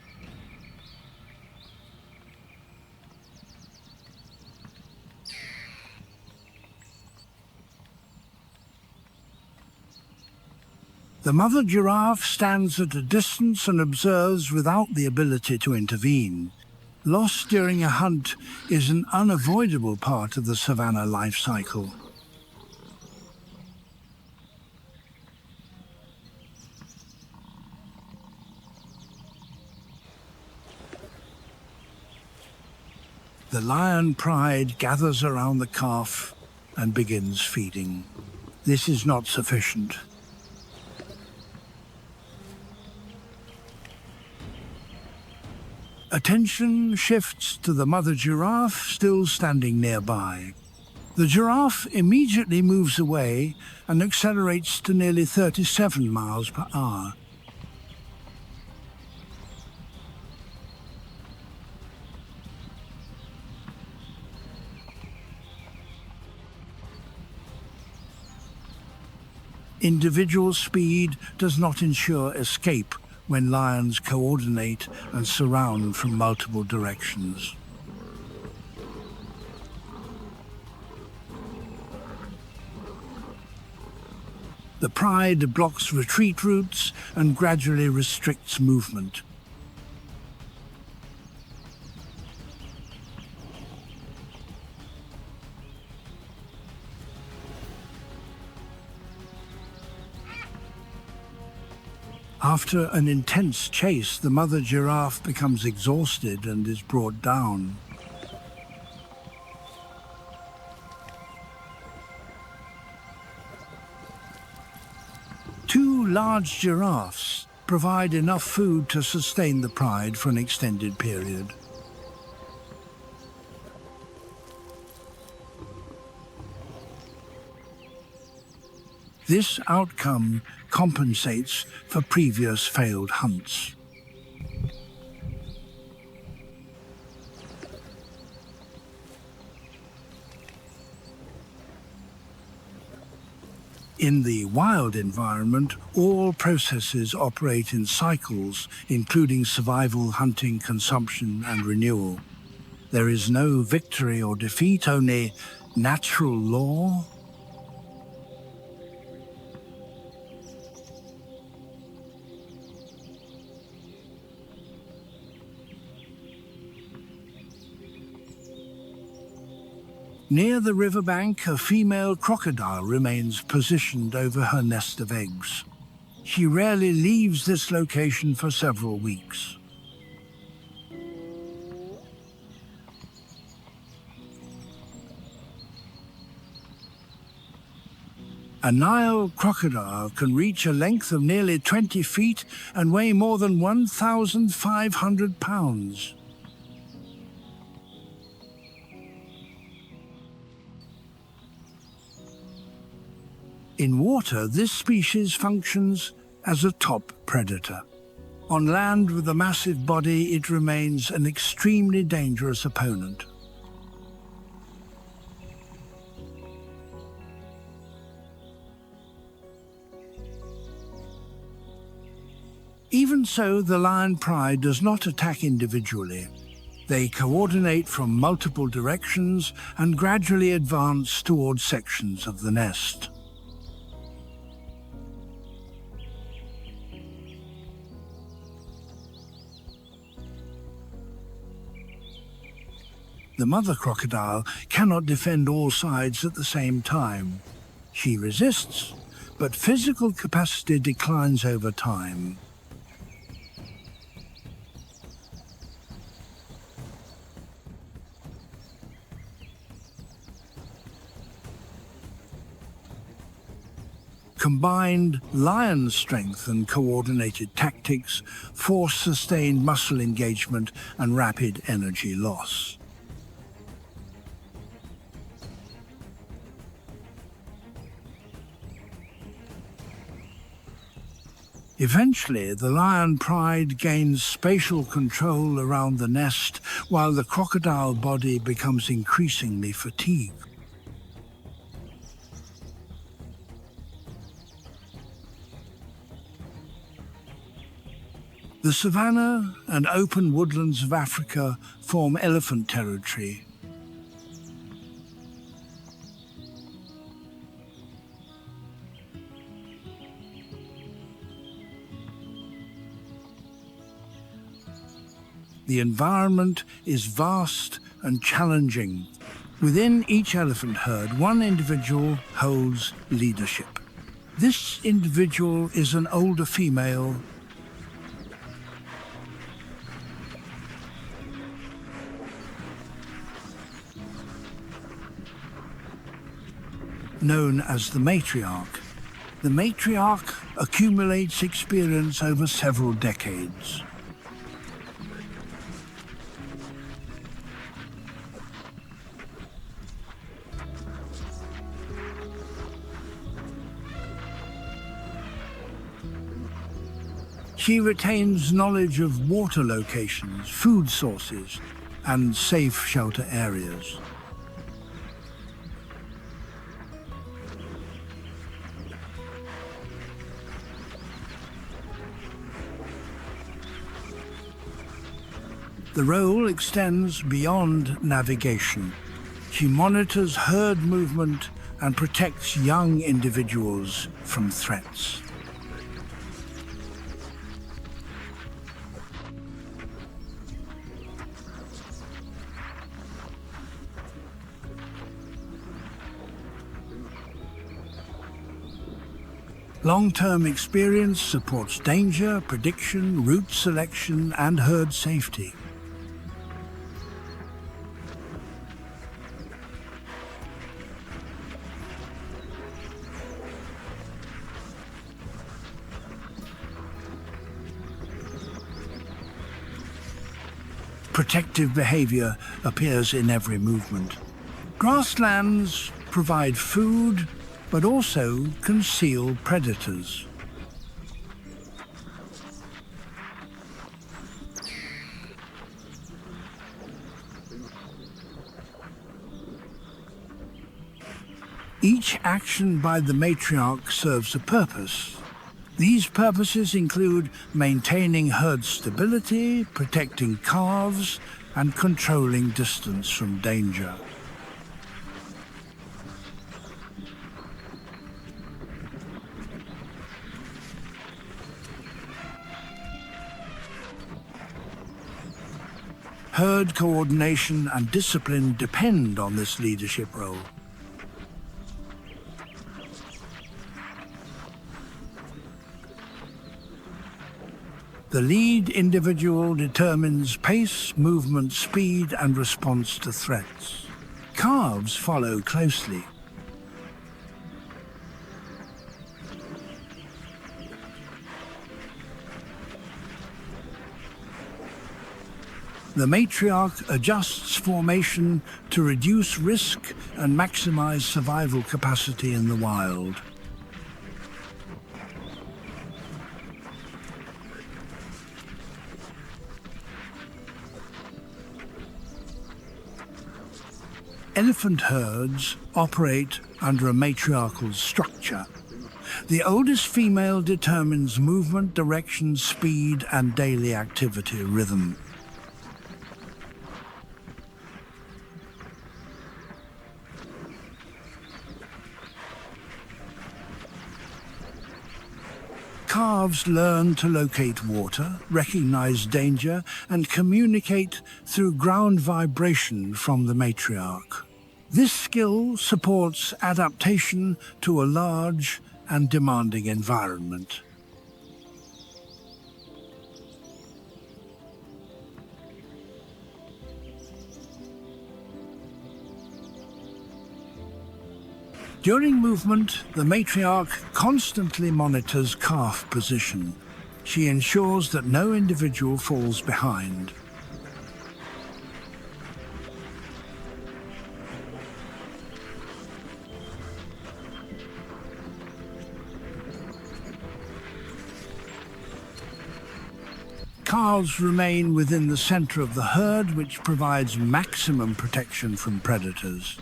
The mother giraffe stands at a distance and observes without the ability to intervene. Loss during a hunt is an unavoidable part of the savanna life cycle. The lion pride gathers around the calf and begins feeding. This is not sufficient. Attention shifts to the mother giraffe still standing nearby. The giraffe immediately moves away and accelerates to nearly 37 miles per hour. Individual speed does not ensure escape when lions coordinate and surround from multiple directions. The pride blocks retreat routes and gradually restricts movement. After an intense chase, the mother giraffe becomes exhausted and is brought down. Two large giraffes provide enough food to sustain the pride for an extended period. This outcome compensates for previous failed hunts. In the wild environment, all processes operate in cycles, including survival, hunting, consumption, and renewal. There is no victory or defeat, only natural law. Near the riverbank, a female crocodile remains positioned over her nest of eggs. She rarely leaves this location for several weeks. A Nile crocodile can reach a length of nearly 20 feet and weigh more than 1,500 pounds. In water, this species functions as a top predator. On land with a massive body, it remains an extremely dangerous opponent. Even so, the lion pride does not attack individually. They coordinate from multiple directions and gradually advance towards sections of the nest. The mother crocodile cannot defend all sides at the same time. She resists, but physical capacity declines over time. Combined lion strength and coordinated tactics force sustained muscle engagement and rapid energy loss. Eventually, the lion pride gains spatial control around the nest, while the crocodile body becomes increasingly fatigued. The savanna and open woodlands of Africa form elephant territory. The environment is vast and challenging. Within each elephant herd, one individual holds leadership. This individual is an older female known as the matriarch. The matriarch accumulates experience over several decades. She retains knowledge of water locations, food sources, and safe shelter areas. The role extends beyond navigation. She monitors herd movement and protects young individuals from threats. Long-term experience supports danger, prediction, route selection, and herd safety. Protective behavior appears in every movement. Grasslands provide food, but also conceal predators. Each action by the matriarch serves a purpose. These purposes include maintaining herd stability, protecting calves, and controlling distance from danger. Herd coordination and discipline depend on this leadership role. The lead individual determines pace, movement, speed, and response to threats. Calves follow closely. The matriarch adjusts formation to reduce risk and maximize survival capacity in the wild. Elephant herds operate under a matriarchal structure. The oldest female determines movement, direction, speed, and daily activity rhythm. Calves learn to locate water, recognize danger, and communicate through ground vibration from the matriarch. This skill supports adaptation to a large and demanding environment. During movement, the matriarch constantly monitors calf position. She ensures that no individual falls behind. Calves remain within the center of the herd, which provides maximum protection from predators.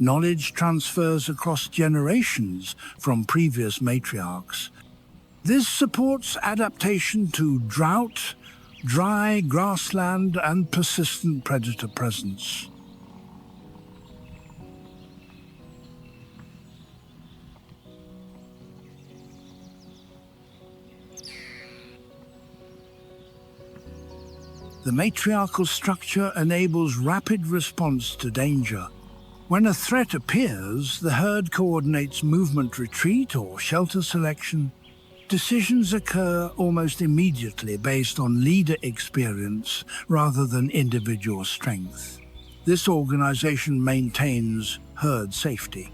Knowledge transfers across generations from previous matriarchs. This supports adaptation to drought, dry grassland, and persistent predator presence. The matriarchal structure enables rapid response to danger. When a threat appears, the herd coordinates movement, retreat, or shelter selection. Decisions occur almost immediately based on leader experience rather than individual strength. This organization maintains herd safety.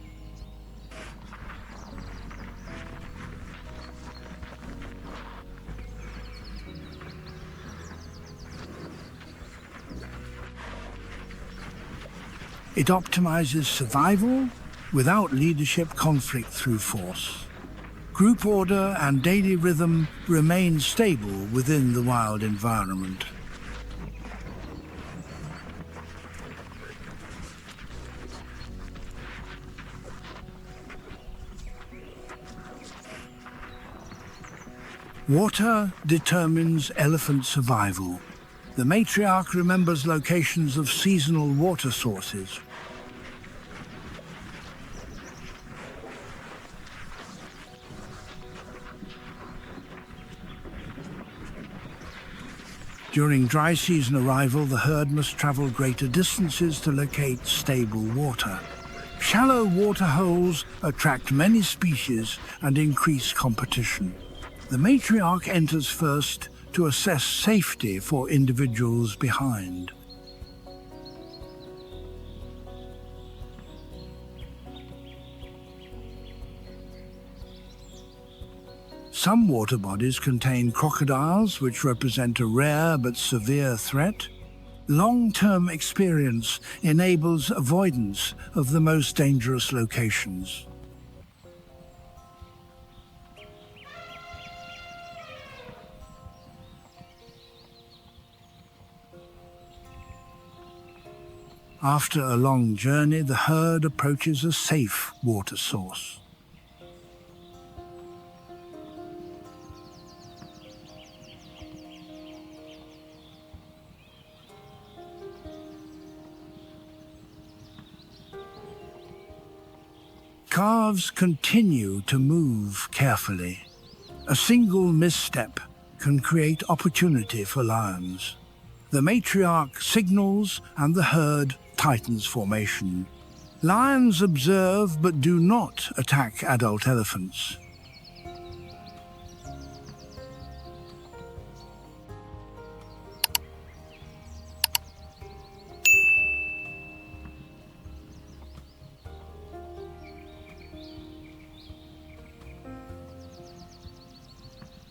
It optimizes survival without leadership conflict through force. Group order and daily rhythm remain stable within the wild environment. Water determines elephant survival. The matriarch remembers locations of seasonal water sources. During dry season arrival, the herd must travel greater distances to locate stable water. Shallow water holes attract many species and increase competition. The matriarch enters first to assess safety for individuals behind. Some water bodies contain crocodiles, which represent a rare but severe threat. Long-term experience enables avoidance of the most dangerous locations. After a long journey, the herd approaches a safe water source. Calves continue to move carefully. A single misstep can create opportunity for lions. The matriarch signals and the herd tightens formation. Lions observe but do not attack adult elephants.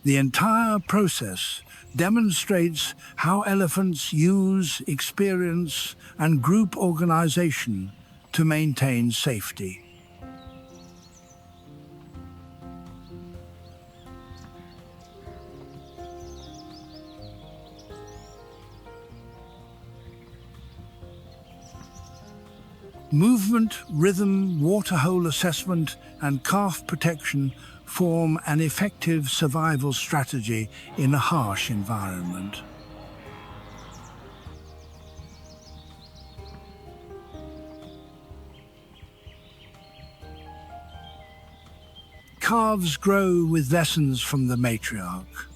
The entire process demonstrates how elephants use experience and group organization to maintain safety. Movement, rhythm, waterhole assessment, and calf protection form an effective survival strategy in a harsh environment. Calves grow with lessons from the matriarch.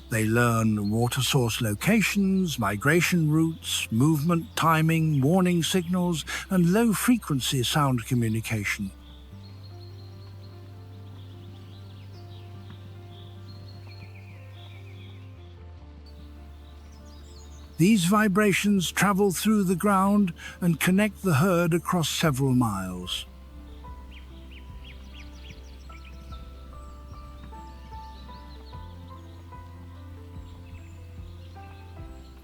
They learn water source locations, migration routes, movement timing, warning signals, and low-frequency sound communication. These vibrations travel through the ground and connect the herd across several miles.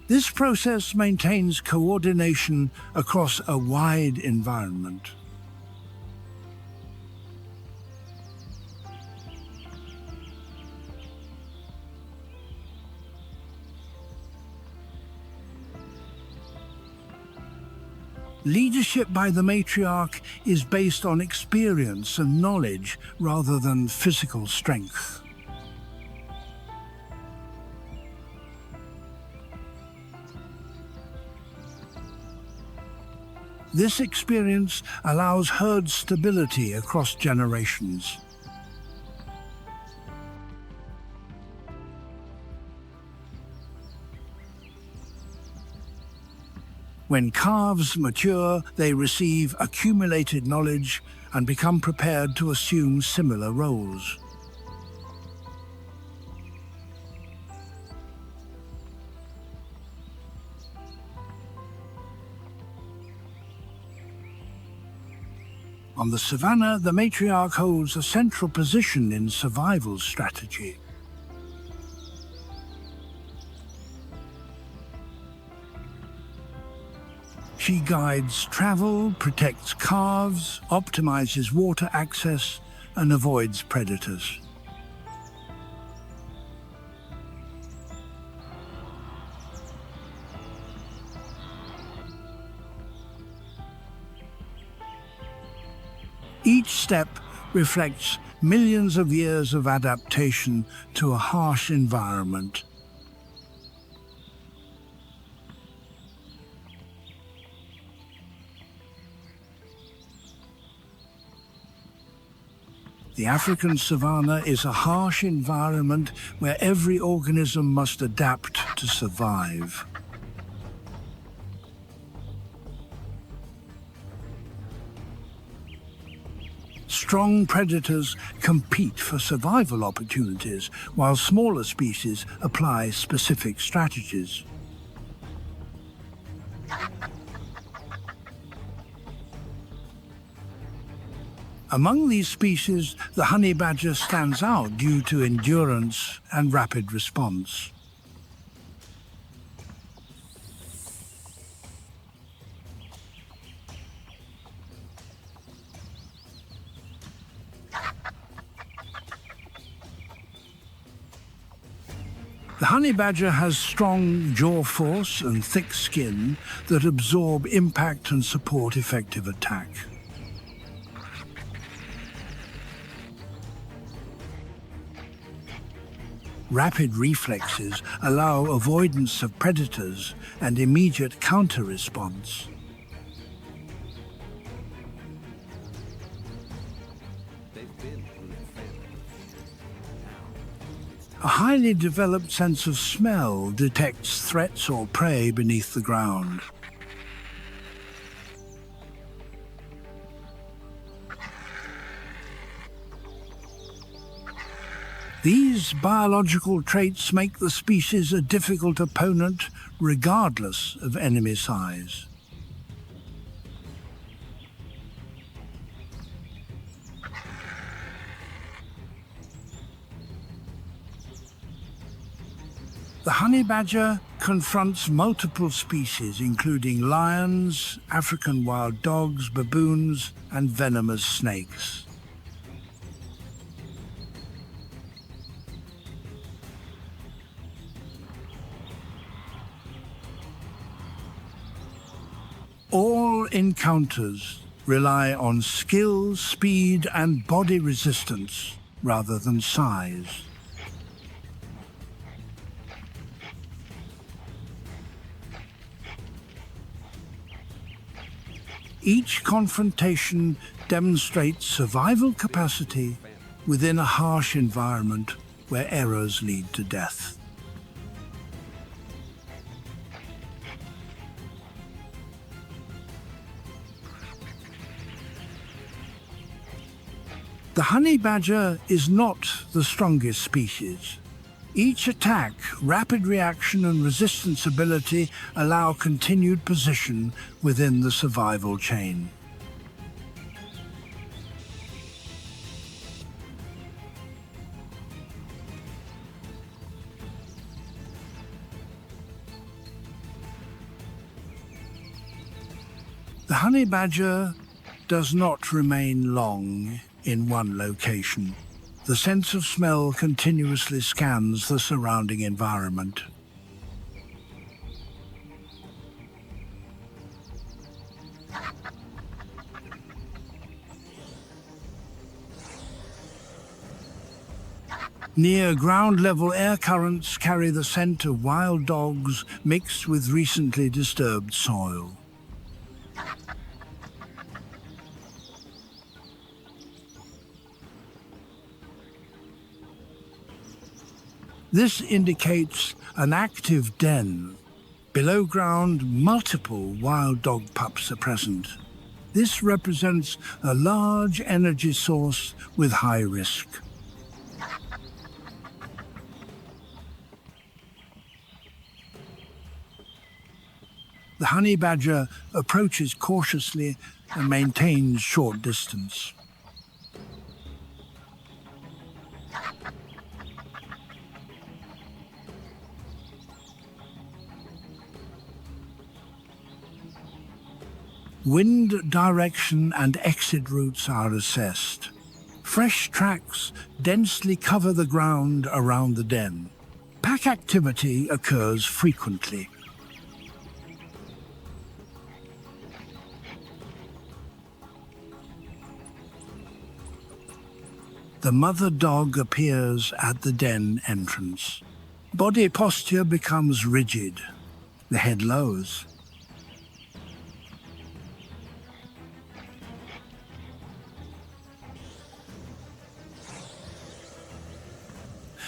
This process maintains coordination across a wide environment. Leadership by the matriarch is based on experience and knowledge rather than physical strength. This experience allows herd stability across generations. When calves mature, they receive accumulated knowledge and become prepared to assume similar roles. On the Savanna, the matriarch holds a central position in survival strategy. She guides travel, protects calves, optimizes water access, and avoids predators. Each step reflects millions of years of adaptation to a harsh environment. The African savanna is a harsh environment where every organism must adapt to survive. Strong predators compete for survival opportunities, while smaller species apply specific strategies. Among these species, the honey badger stands out due to endurance and rapid response. The honey badger has strong jaw force and thick skin that absorb impact and support effective attack. Rapid reflexes allow avoidance of predators and immediate counter-response. A highly developed sense of smell detects threats or prey beneath the ground. These biological traits make the species a difficult opponent regardless of enemy size. The honey badger confronts multiple species, including lions, African wild dogs, baboons, and venomous snakes. All encounters rely on skill, speed, and body resistance rather than size. Each confrontation demonstrates survival capacity within a harsh environment where errors lead to death. The honey badger is not the strongest species. Each attack, rapid reaction and resistance ability allow continued position within the survival chain. The honey badger does not remain long in one location. The sense of smell continuously scans the surrounding environment. Near ground-level air currents carry the scent of wild dogs mixed with recently disturbed soil. This indicates an active den. Below ground, multiple wild dog pups are present. This represents a large energy source with high risk. The honey badger approaches cautiously and maintains short distance. Wind direction and exit routes are assessed. Fresh tracks densely cover the ground around the den. Pack activity occurs frequently. The mother dog appears at the den entrance. Body posture becomes rigid. The head lowers.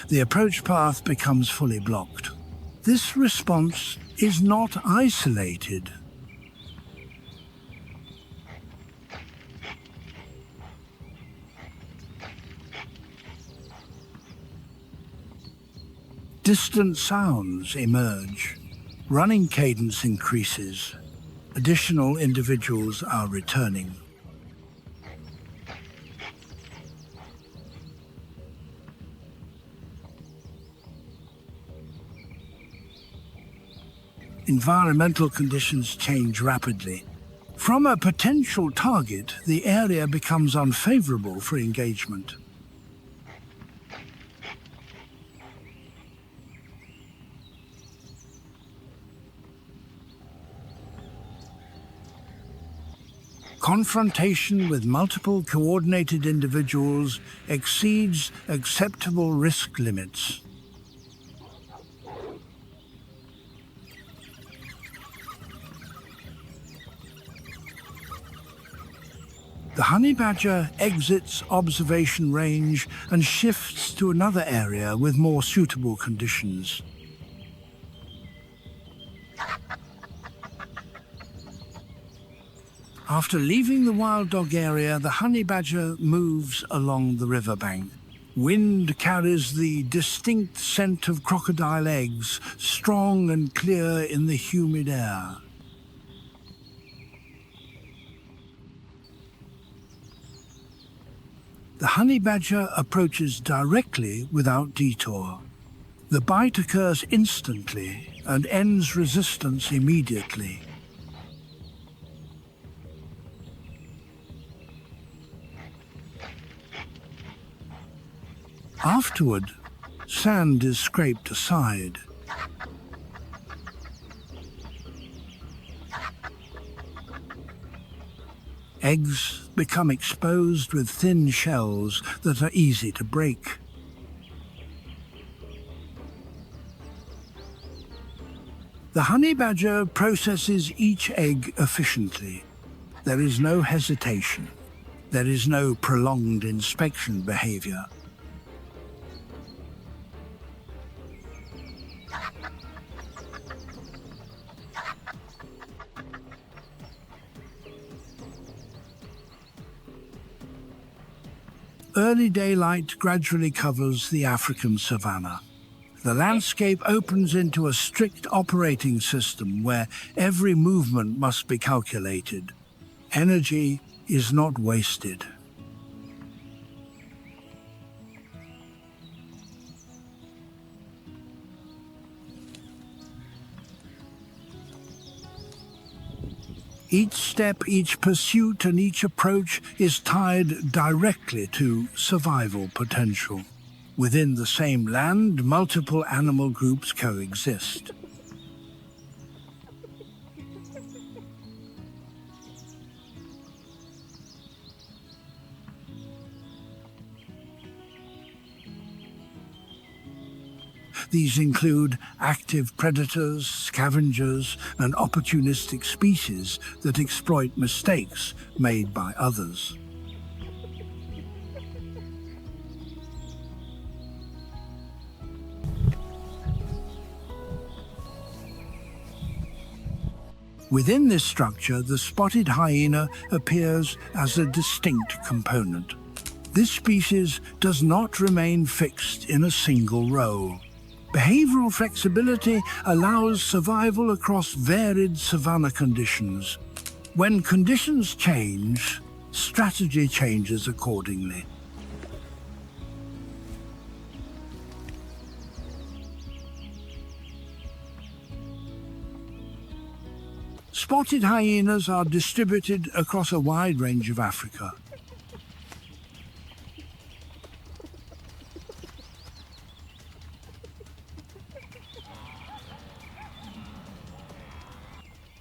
The approach path becomes fully blocked. This response is not isolated. Distant sounds emerge. Running cadence increases. Additional individuals are returning. Environmental conditions change rapidly. From a potential target, the area becomes unfavorable for engagement. Confrontation with multiple coordinated individuals exceeds acceptable risk limits. The honey badger exits observation range and shifts to another area with more suitable conditions. After leaving the wild dog area, the honey badger moves along the riverbank. Wind carries the distinct scent of crocodile eggs, strong and clear in the humid air. The honey badger approaches directly without detour. The bite occurs instantly and ends resistance immediately. Afterward, sand is scraped aside. Eggs become exposed with thin shells that are easy to break. The honey badger processes each egg efficiently. There is no hesitation. There is no prolonged inspection behavior. Early daylight gradually covers the African savanna. The landscape opens into a strict operating system where every movement must be calculated. Energy is not wasted. Each step, each pursuit, and each approach is tied directly to survival potential. Within the same land, multiple animal groups coexist. These include active predators, scavengers, and opportunistic species that exploit mistakes made by others. Within this structure, the spotted hyena appears as a distinct component. This species does not remain fixed in a single role. Behavioral flexibility allows survival across varied savanna conditions. When conditions change, strategy changes accordingly. Spotted hyenas are distributed across a wide range of Africa.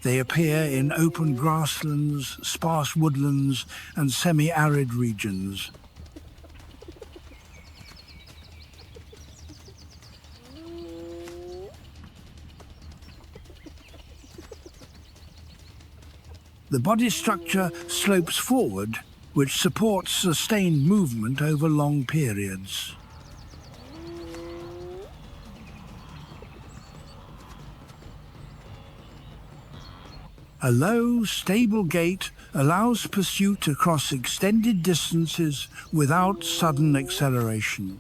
They appear in open grasslands, sparse woodlands, and semi-arid regions. The body structure slopes forward, which supports sustained movement over long periods. A low, stable gait allows pursuit across extended distances without sudden acceleration.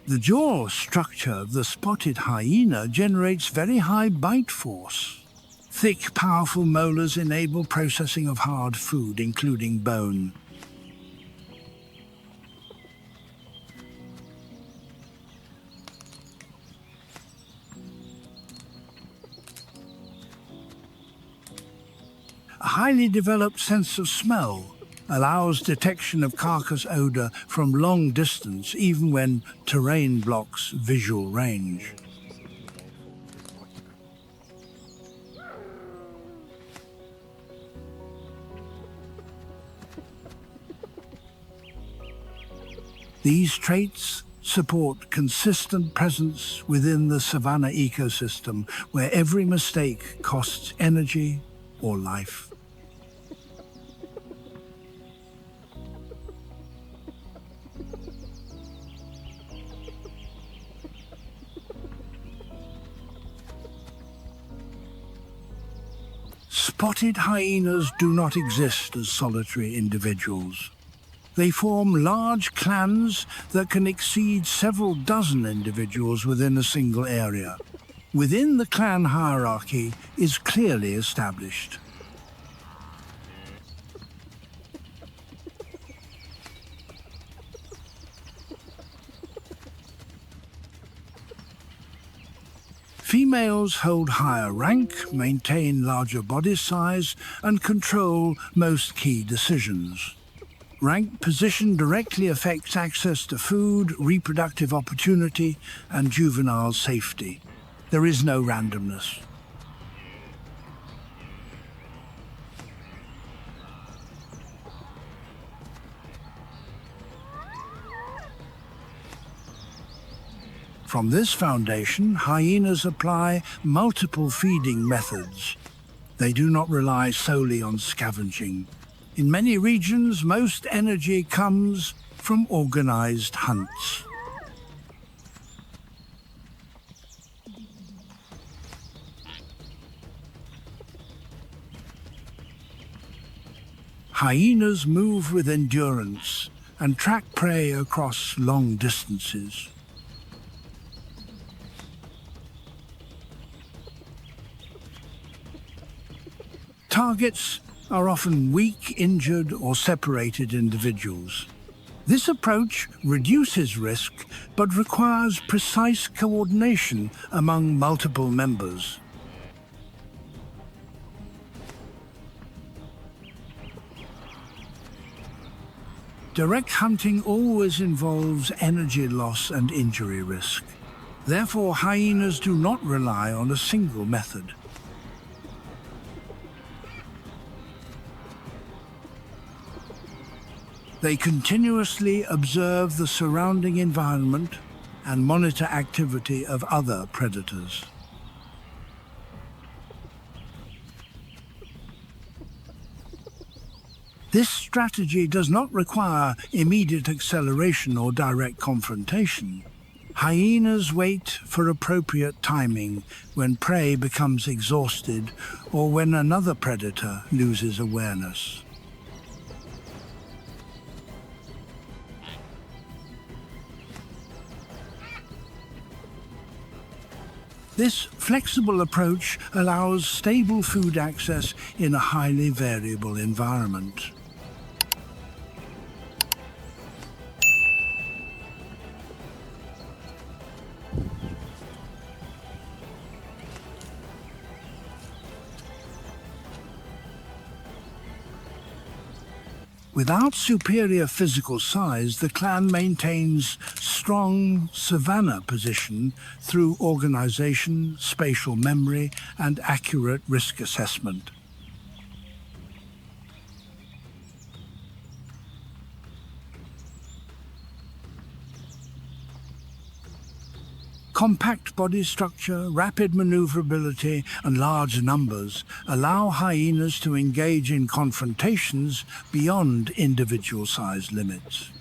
The jaw structure of the spotted hyena generates very high bite force. Thick, powerful molars enable processing of hard food, including bone. A highly developed sense of smell allows detection of carcass odor from long distance, even when terrain blocks visual range. These traits support consistent presence within the savanna ecosystem, where every mistake costs energy or life. Spotted hyenas do not exist as solitary individuals. They form large clans that can exceed several dozen individuals within a single area. Within the clan hierarchy is clearly established. Females hold higher rank, maintain larger body size, and control most key decisions. Rank position directly affects access to food, reproductive opportunity, and juvenile safety. There is no randomness. From this foundation, hyenas apply multiple feeding methods. They do not rely solely on scavenging. In many regions, most energy comes from organized hunts. Hyenas move with endurance and track prey across long distances. Targets are often weak, injured, or separated individuals. This approach reduces risk, but requires precise coordination among multiple members. Direct hunting always involves energy loss and injury risk. Therefore, hyenas do not rely on a single method. They continuously observe the surrounding environment and monitor activity of other predators. This strategy does not require immediate acceleration or direct confrontation. Hyenas wait for appropriate timing when prey becomes exhausted or when another predator loses awareness. This flexible approach allows stable food access in a highly variable environment. Without superior physical size, the clan maintains strong savanna position through organization, spatial memory, and accurate risk assessment. Compact body structure, rapid maneuverability, and large numbers allow hyenas to engage in confrontations beyond individual size limits.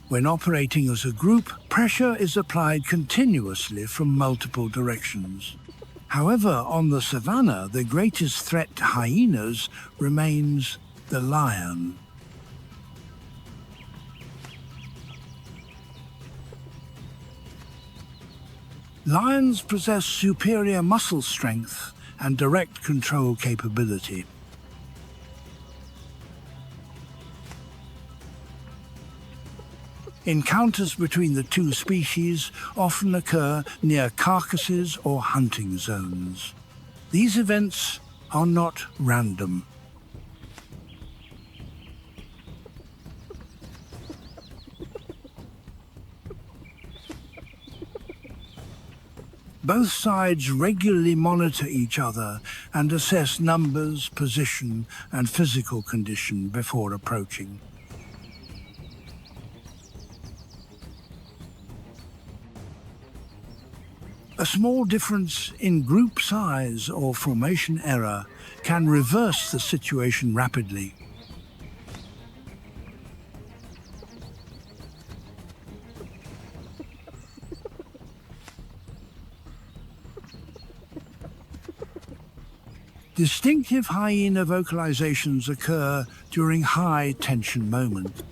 When operating as a group, pressure is applied continuously from multiple directions. However, on the savanna, the greatest threat to hyenas remains the lion. Lions possess superior muscle strength and direct control capability. Encounters between the two species often occur near carcasses or hunting zones. These events are not random. Both sides regularly monitor each other and assess numbers, position, and physical condition before approaching. A small difference in group size or formation error can reverse the situation rapidly. Distinctive hyena vocalizations occur during high-tension moments.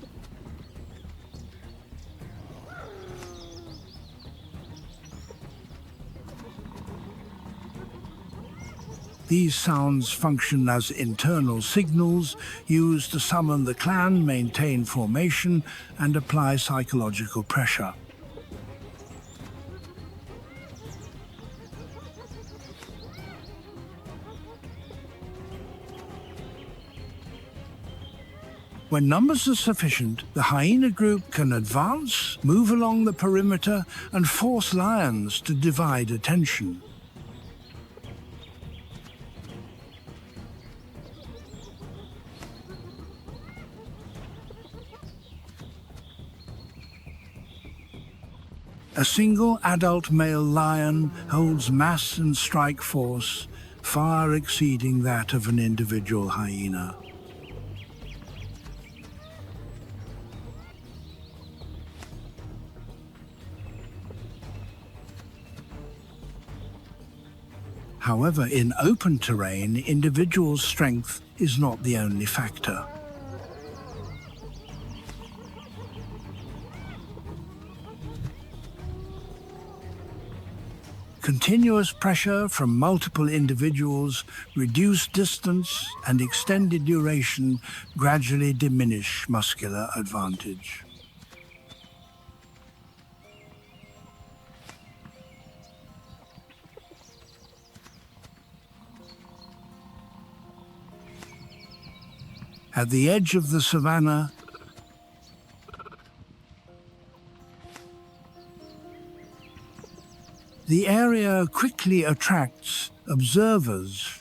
These sounds function as internal signals used to summon the clan, maintain formation, and apply psychological pressure. When numbers are sufficient, the hyena group can advance, move along the perimeter, and force lions to divide attention. A single adult male lion holds mass and strike force far exceeding that of an individual hyena. However, in open terrain, individual strength is not the only factor. Continuous pressure from multiple individuals, reduced distance, and extended duration gradually diminish muscular advantage. At the edge of the savanna, the area quickly attracts observers.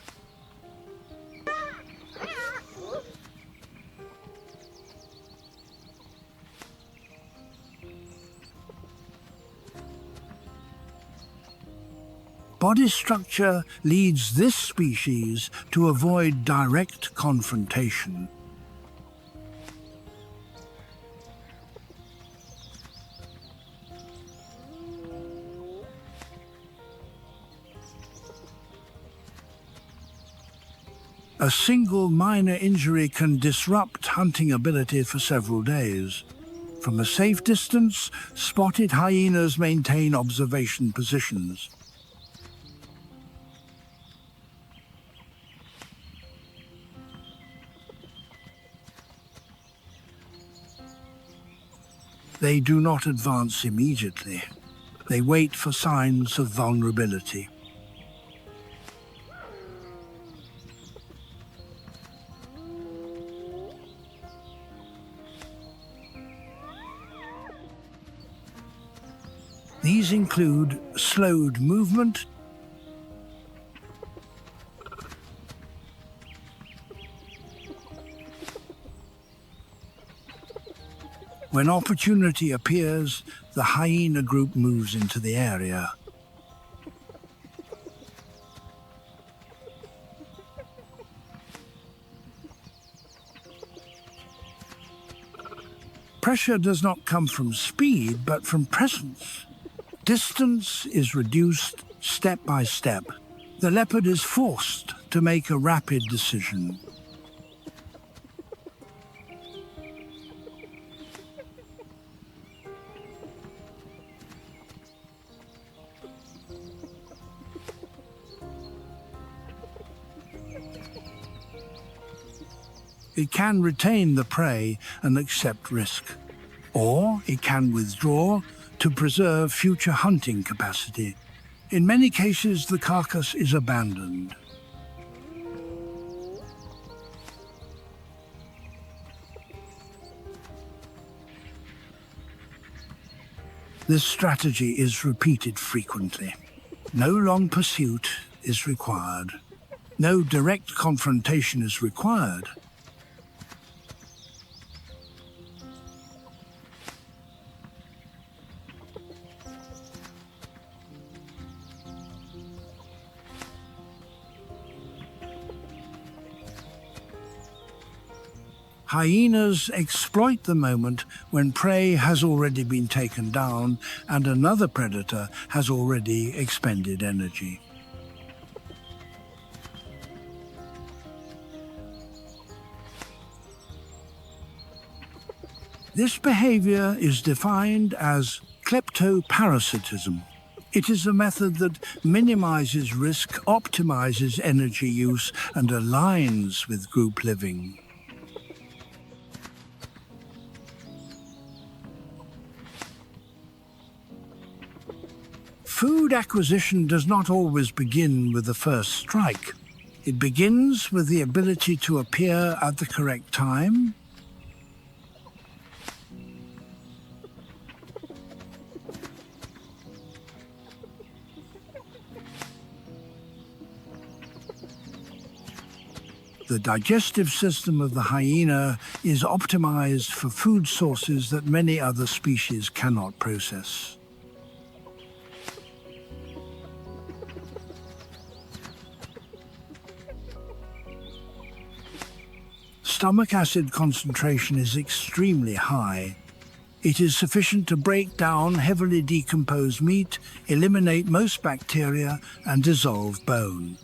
Body structure leads this species to avoid direct confrontation. A single minor injury can disrupt hunting ability for several days. From a safe distance, spotted hyenas maintain observation positions. They do not advance immediately. They wait for signs of vulnerability. These include slowed movement, when opportunity appears, the hyena group moves into the area. Pressure does not come from speed, but from presence. Distance is reduced step by step. The leopard is forced to make a rapid decision. It can retain the prey and accept risk, or it can withdraw to preserve future hunting capacity. In many cases, the carcass is abandoned. This strategy is repeated frequently. No long pursuit is required. No direct confrontation is required. Hyenas exploit the moment when prey has already been taken down and another predator has already expended energy. This behavior is defined as kleptoparasitism. It is a method that minimizes risk, optimizes energy use, and aligns with group living. Food acquisition does not always begin with the first strike. It begins with the ability to appear at the correct time, the digestive system of the hyena is optimized for food sources that many other species cannot process. Stomach acid concentration is extremely high. It is sufficient to break down heavily decomposed meat, eliminate most bacteria, and dissolve bone.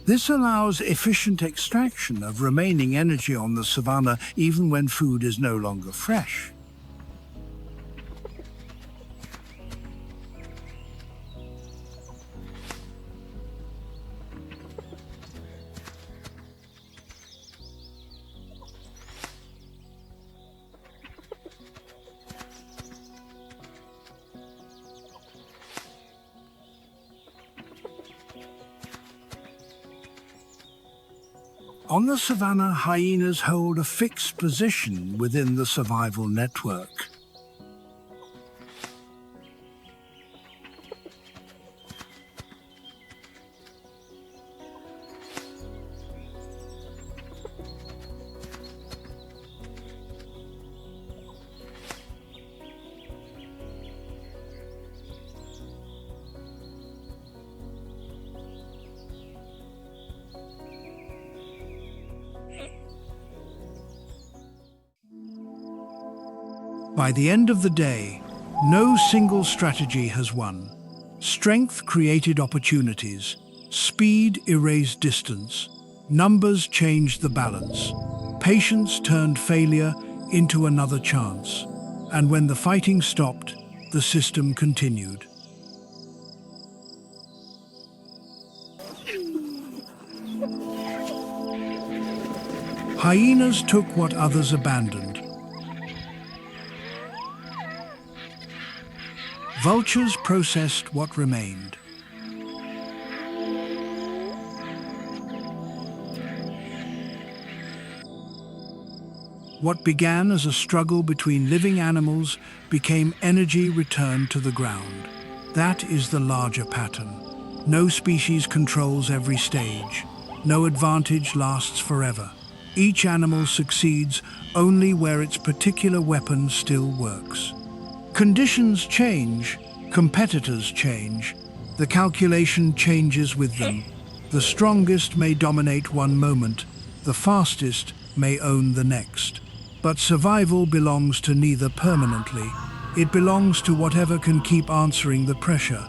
This allows efficient extraction of remaining energy on the savanna even when food is no longer fresh. On the savanna, hyenas hold a fixed position within the survival network. By the end of the day, no single strategy has won. Strength created opportunities, speed erased distance, numbers changed the balance, patience turned failure into another chance, and when the fighting stopped, the system continued. Hyenas took what others abandoned. Vultures processed what remained. What began as a struggle between living animals became energy returned to the ground. That is the larger pattern. No species controls every stage. No advantage lasts forever. Each animal succeeds only where its particular weapon still works. Conditions change, competitors change, the calculation changes with them. The strongest may dominate one moment, the fastest may own the next. But survival belongs to neither permanently. It belongs to whatever can keep answering the pressure.